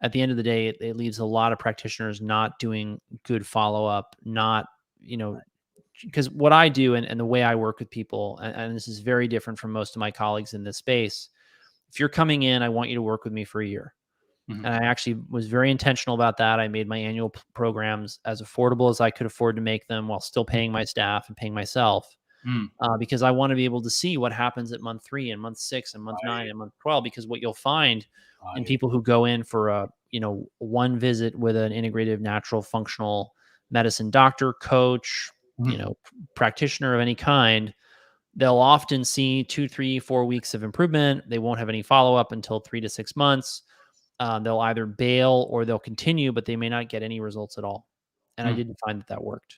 at the end of the day, it leaves a lot of practitioners not doing good follow-up, not, because what I do and the way I work with people, and this is very different from most of my colleagues in this space. If you're coming in, I want you to work with me for a year. And I actually was very intentional about that. I made my annual programs as affordable as I could afford to make them, while still paying my staff and paying myself. Because I want to be able to see what happens at month 3 and month 6 and month 9 and month 12. Because what you'll find in people who go in for a, one visit with an integrative natural functional medicine doctor, coach, practitioner of any kind, they'll often see 2, 3, 4 weeks of improvement. They won't have any follow-up until 3 to 6 months. They'll either bail or they'll continue, but they may not get any results at all. And I didn't find that worked.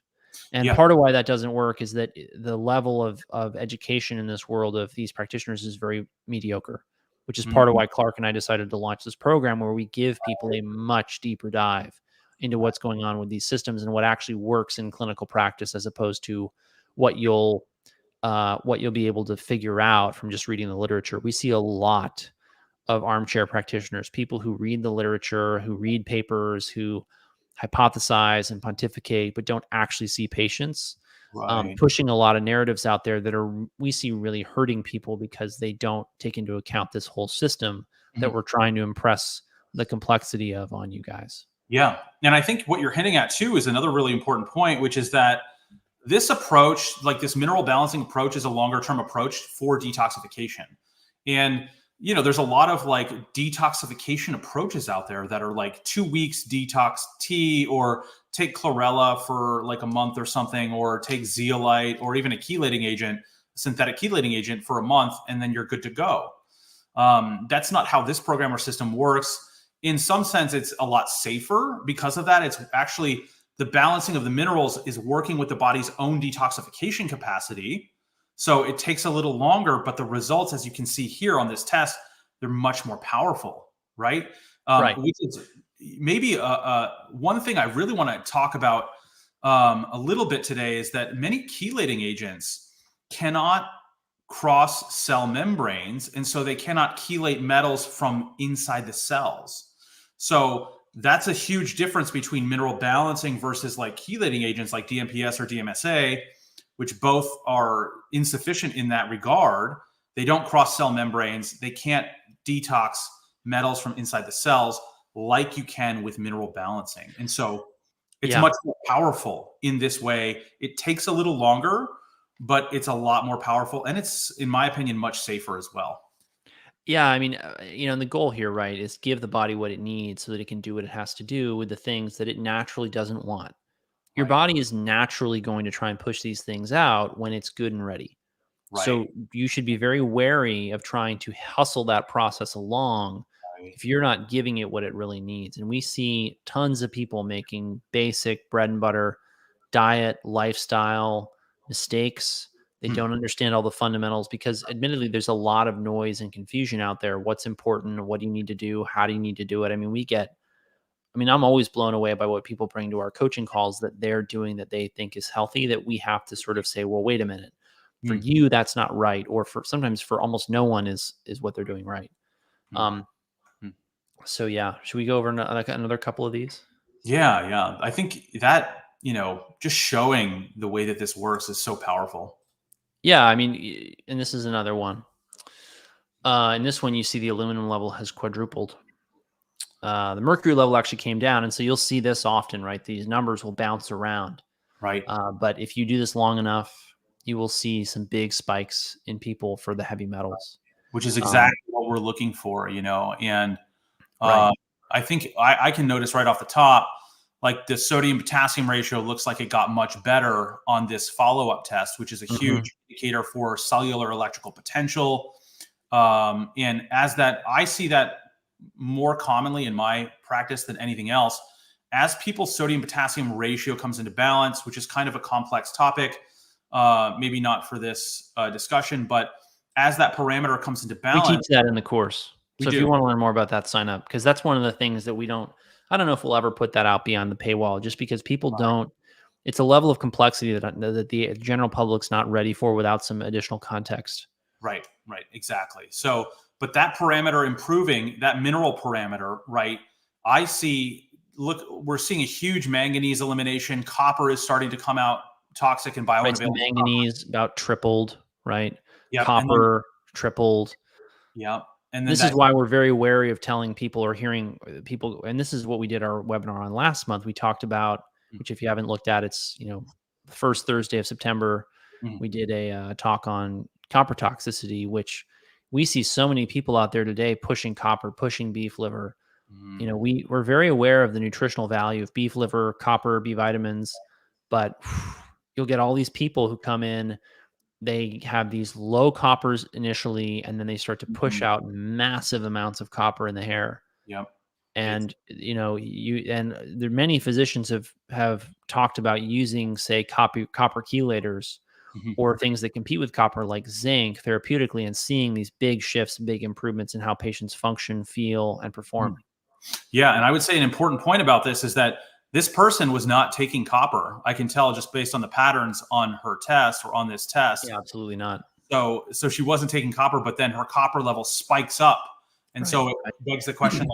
And part of why that doesn't work is that the level of education in this world of these practitioners is very mediocre, which is part of why Clark and I decided to launch this program, where we give people a much deeper dive into what's going on with these systems and what actually works in clinical practice, as opposed to what you'll be able to figure out from just reading the literature. We see a lot of armchair practitioners, people who read the literature, who read papers, who hypothesize and pontificate, but don't actually see patients, pushing a lot of narratives out there that we see really hurting people, because they don't take into account this whole system that we're trying to impress the complexity of on you guys. Yeah. And I think what you're hinting at too is another really important point, which is that this approach, like this mineral balancing approach, is a longer term approach for detoxification. And there's a lot of like detoxification approaches out there that are like 2 weeks detox tea, or take chlorella for like a month or something, or take zeolite, or even a chelating agent synthetic chelating agent for a month, and then you're good to go. That's not how this program or system works. In some sense, it's a lot safer because of that. It's actually the balancing of the minerals is working with the body's own detoxification capacity. So it takes a little longer, but the results, as you can see here on this test, they're much more powerful, right? Right. Which is maybe one thing I really want to talk about a little bit today is that many chelating agents cannot cross cell membranes, and so they cannot chelate metals from inside the cells. So that's a huge difference between mineral balancing versus like chelating agents like DMPS or DMSA, which both are insufficient in that regard. They don't cross cell membranes. They can't detox metals from inside the cells like you can with mineral balancing. And so it's much more powerful in this way. It takes a little longer, but it's a lot more powerful. And it's, in my opinion, much safer as well. Yeah, I mean, the goal here, right, is give the body what it needs so that it can do what it has to do with the things that it naturally doesn't want. Your Right. body is naturally going to try and push these things out when it's good and ready. Right. So you should be very wary of trying to hustle that process along Right. if you're not giving it what it really needs. And we see tons of people making basic bread and butter diet, lifestyle mistakes. They don't understand all the fundamentals because admittedly there's a lot of noise and confusion out there. What's important? What do you need to do? How do you need to do it? I mean, I'm always blown away by what people bring to our coaching calls that they're doing that they think is healthy, that we have to sort of say, well, wait a minute. For you, that's not right. Or for sometimes for almost no one is what they're doing right. So yeah, should we go over another couple of these? Yeah. I think that, just showing the way that this works is so powerful. Yeah, I mean, and this is another one. In this one, you see the aluminum level has quadrupled. The mercury level actually came down, and so you'll see this often, right? These numbers will bounce around. Right. But if you do this long enough, you will see some big spikes in people for the heavy metals. Which is exactly what we're looking for, and Right. I think I can notice right off the top, like the sodium potassium ratio looks like it got much better on this follow-up test, which is a huge indicator for cellular electrical potential. And as that, I see that more commonly in my practice than anything else. As people's sodium potassium ratio comes into balance, which is kind of a complex topic, maybe not for this discussion, but as that parameter comes into balance. We teach that in the course. So if you want to learn more about that, sign up, because that's one of the things that I don't know if we'll ever put that out beyond the paywall, just because people don't, it's a level of complexity that the general public's not ready for without some additional context. Right, exactly. So, but that parameter improving, that mineral parameter, right? We're seeing a huge manganese elimination. Copper is starting to come out toxic and bioavailable. Right, so manganese about tripled, right? Yep. Copper tripled. Yep. And then this is why we're very wary of telling people or hearing people. And this is what we did our webinar on last month. We talked about, which if you haven't looked at, it's, the first Thursday of September, we did a talk on copper toxicity, which we see so many people out there today pushing copper, pushing beef liver. We're very aware of the nutritional value of beef liver, copper, B vitamins, but you'll get all these people who come in, they have these low coppers initially, and then they start to push out massive amounts of copper in the hair. Yep. And there many physicians have talked about using, say, copper chelators or things that compete with copper like zinc therapeutically, and seeing these big shifts, big improvements in how patients function, feel, and perform. Yeah. And I would say an important point about this is that this person was not taking copper. I can tell just based on the patterns on her test or on this test. Yeah, absolutely not. So she wasn't taking copper, but then her copper level spikes up. And so it begs the question,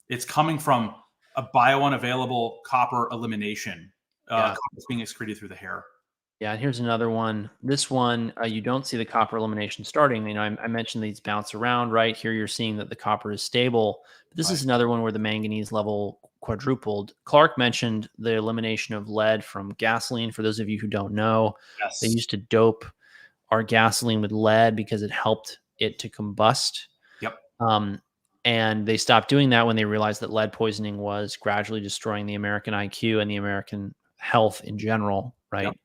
it's coming from a biounavailable copper elimination. Copper's being excreted through the hair. Yeah, and here's another one. This one, you don't see the copper elimination starting. I mentioned these bounce around, right? Here you're seeing that the copper is stable. But this is another one where the manganese level quadrupled. Clark mentioned the elimination of lead from gasoline. For those of you who don't know, they used to dope our gasoline with lead because it helped it to combust. Yep. And they stopped doing that when they realized that lead poisoning was gradually destroying the American IQ and the American health in general, right?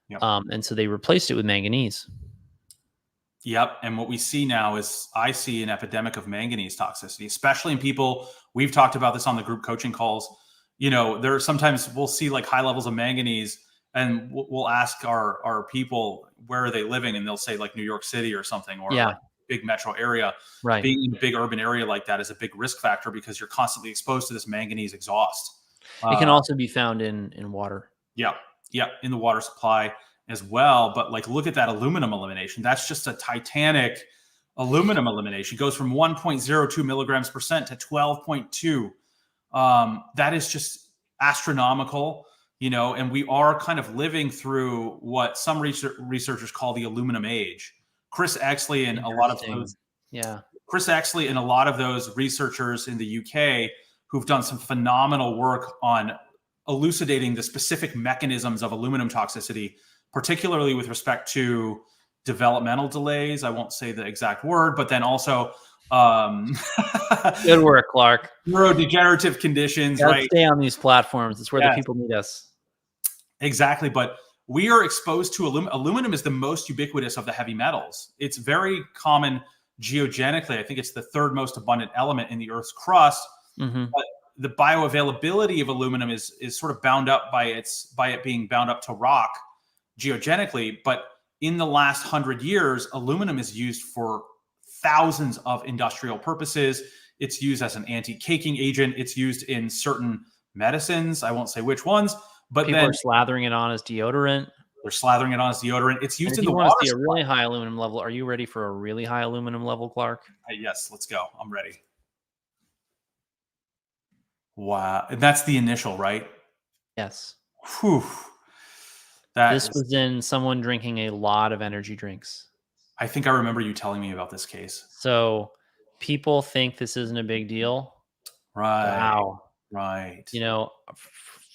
Yep. And so they replaced it with manganese. Yep. And what we see now is I see an epidemic of manganese toxicity, especially in people. We've talked about this on the group coaching calls. There are sometimes we'll see like high levels of manganese, and we'll ask our people, where are they living? And they'll say like New York City or something, or like big metro area. Right. Being in a big urban area like that is a big risk factor because you're constantly exposed to this manganese exhaust. It can also be found in water. Yeah. Yeah. In the water supply as well. But like, look at that aluminum elimination. That's just a titanic aluminum elimination. It goes from 1.02 milligrams percent to 12.2. That is just astronomical, and we are kind of living through what some researchers call the aluminum age. Chris Exley and a lot of those, Chris Exley and a lot of those researchers in the UK who've done some phenomenal work on elucidating the specific mechanisms of aluminum toxicity, particularly with respect to developmental delays. I won't say the exact word, but then also good work, Clark. Neurodegenerative conditions, right? Stay on these platforms. It's where the people need us. Exactly. But we are exposed to aluminum. Aluminum is the most ubiquitous of the heavy metals. It's very common geogenically. I think it's the third most abundant element in the Earth's crust. But the bioavailability of aluminum is sort of bound up by it being bound up to rock geogenically. But in the last 100 years, aluminum is used for thousands of industrial purposes. It's used as an anti-caking agent. It's used in certain medicines. I won't say which ones, but people are slathering it on as deodorant. They're slathering it on as deodorant. It's used in the water. If you want to see a really high aluminum level, are you ready for a really high aluminum level, Clark? Yes, let's go. I'm ready. Wow. And that's the initial, right? Yes. Whew. This was in someone drinking a lot of energy drinks. I think I remember you telling me about this case. So people think this isn't a big deal. Right. Wow. Right.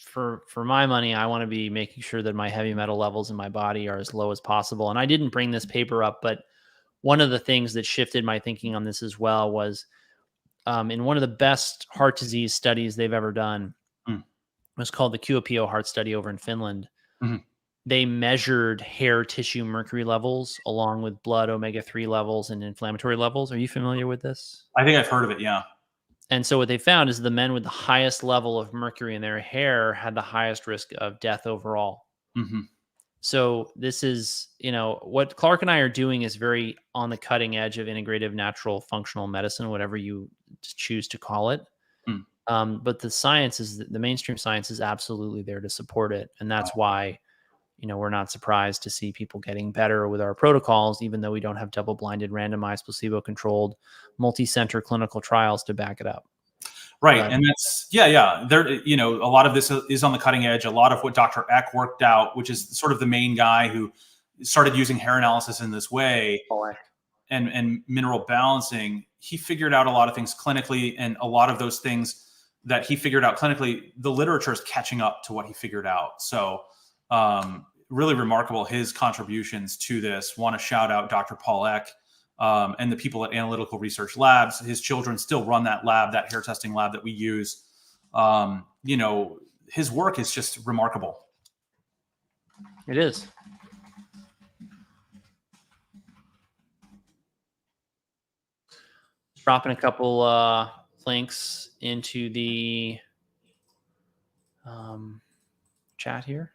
For my money, I want to be making sure that my heavy metal levels in my body are as low as possible. And I didn't bring this paper up, but one of the things that shifted my thinking on this as well was in one of the best heart disease studies they've ever done. It was called the QOPO heart study over in Finland. They measured hair tissue mercury levels along with blood omega-3 levels and inflammatory levels. Are you familiar with this? I think I've heard of it, yeah. And so what they found is the men with the highest level of mercury in their hair had the highest risk of death overall. So this is, what Clark and I are doing is very on the cutting edge of integrative natural functional medicine, whatever you choose to call it. But the mainstream science is absolutely there to support it. And that's why, we're not surprised to see people getting better with our protocols, even though we don't have double-blinded, randomized, placebo-controlled, multi-center clinical trials to back it up. Right. And that's, there, a lot of this is on the cutting edge. A lot of what Dr. Eck worked out, which is sort of the main guy who started using hair analysis in this way and mineral balancing, he figured out a lot of things clinically, and a lot of those things that he figured out clinically, the literature is catching up to what he figured out. So, really remarkable, his contributions to this. Want to shout out Dr. Paul Eck and the people at Analytical Research Labs. His children still run that lab, that hair testing lab that we use. His work is just remarkable. It is. Dropping a couple links into the chat here.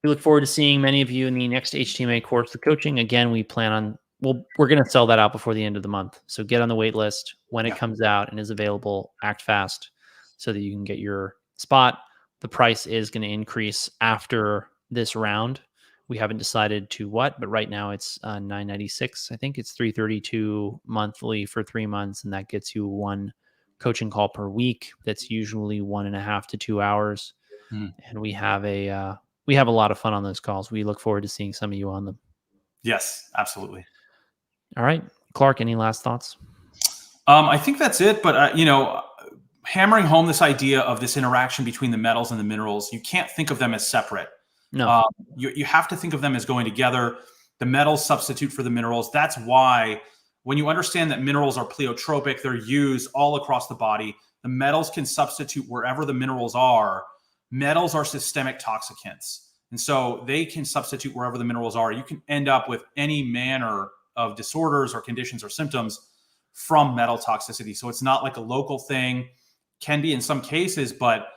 We look forward to seeing many of you in the next HTMA course, the coaching. Again, we plan on, we're going to sell that out before the end of the month. So get on the wait list when it comes out and is available. Act fast so that you can get your spot. The price is going to increase after this round. We haven't decided to what, but right now it's $9.96. I think it's $332 monthly for 3 months, and that gets you one coaching call per week. That's usually 1.5 to 2 hours, and we have a lot of fun on those calls. We look forward to seeing some of you on them. Yes, absolutely. All right, Clark, any last thoughts? I think that's it. But, hammering home this idea of this interaction between the metals and the minerals, you can't think of them as separate. No, you have to think of them as going together. The metals substitute for the minerals. That's why when you understand that minerals are pleiotropic, they're used all across the body. The metals can substitute wherever the minerals are. Metals are systemic toxicants. And so they can substitute wherever the minerals are. You can end up with any manner of disorders or conditions or symptoms from metal toxicity. So it's not like a local thing, can be in some cases, but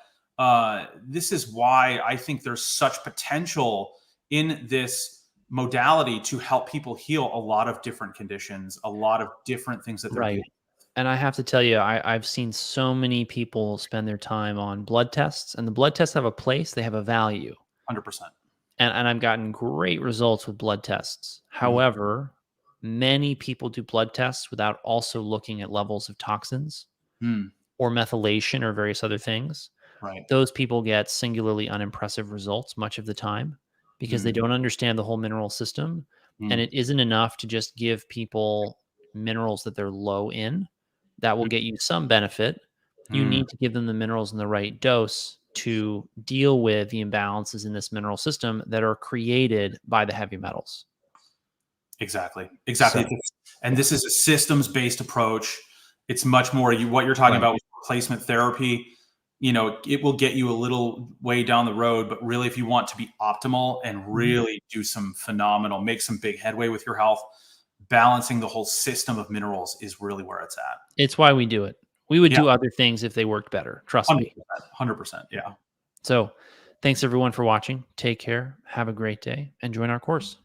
this is why I think there's such potential in this modality to help people heal a lot of different conditions, a lot of different things that they're Right. dealing And I have to tell you, I've seen so many people spend their time on blood tests, and the blood tests have a place, they have a value. with 100%. And I've gotten great results with blood tests. Mhm. However, many people do blood tests without also looking at levels of toxins Mm, or methylation or various other things. right. Those people get singularly unimpressive results much of the time because they Mm, don't understand the whole mineral system. And mm, it isn't enough to just give people minerals that they're low in. That will mm, get you some benefit. You mm. need to give them the minerals in the right dose to deal with the imbalances in this mineral system that are created by the heavy metals. Exactly. So, Exactly. And yeah, this is a systems-based approach. It's much more what you're talking right. about with replacement therapy. It will get you a little way down the road, but really, if you want to be optimal and Mhm. really do some phenomenal, make some big headway with your health, balancing the whole system of minerals is really where it's at. It's why we do it. We would Yeah, do other things if they worked better. Trust me. 100%. 100%. Yeah. So, thanks everyone for watching. Take care. Have a great day and join our course.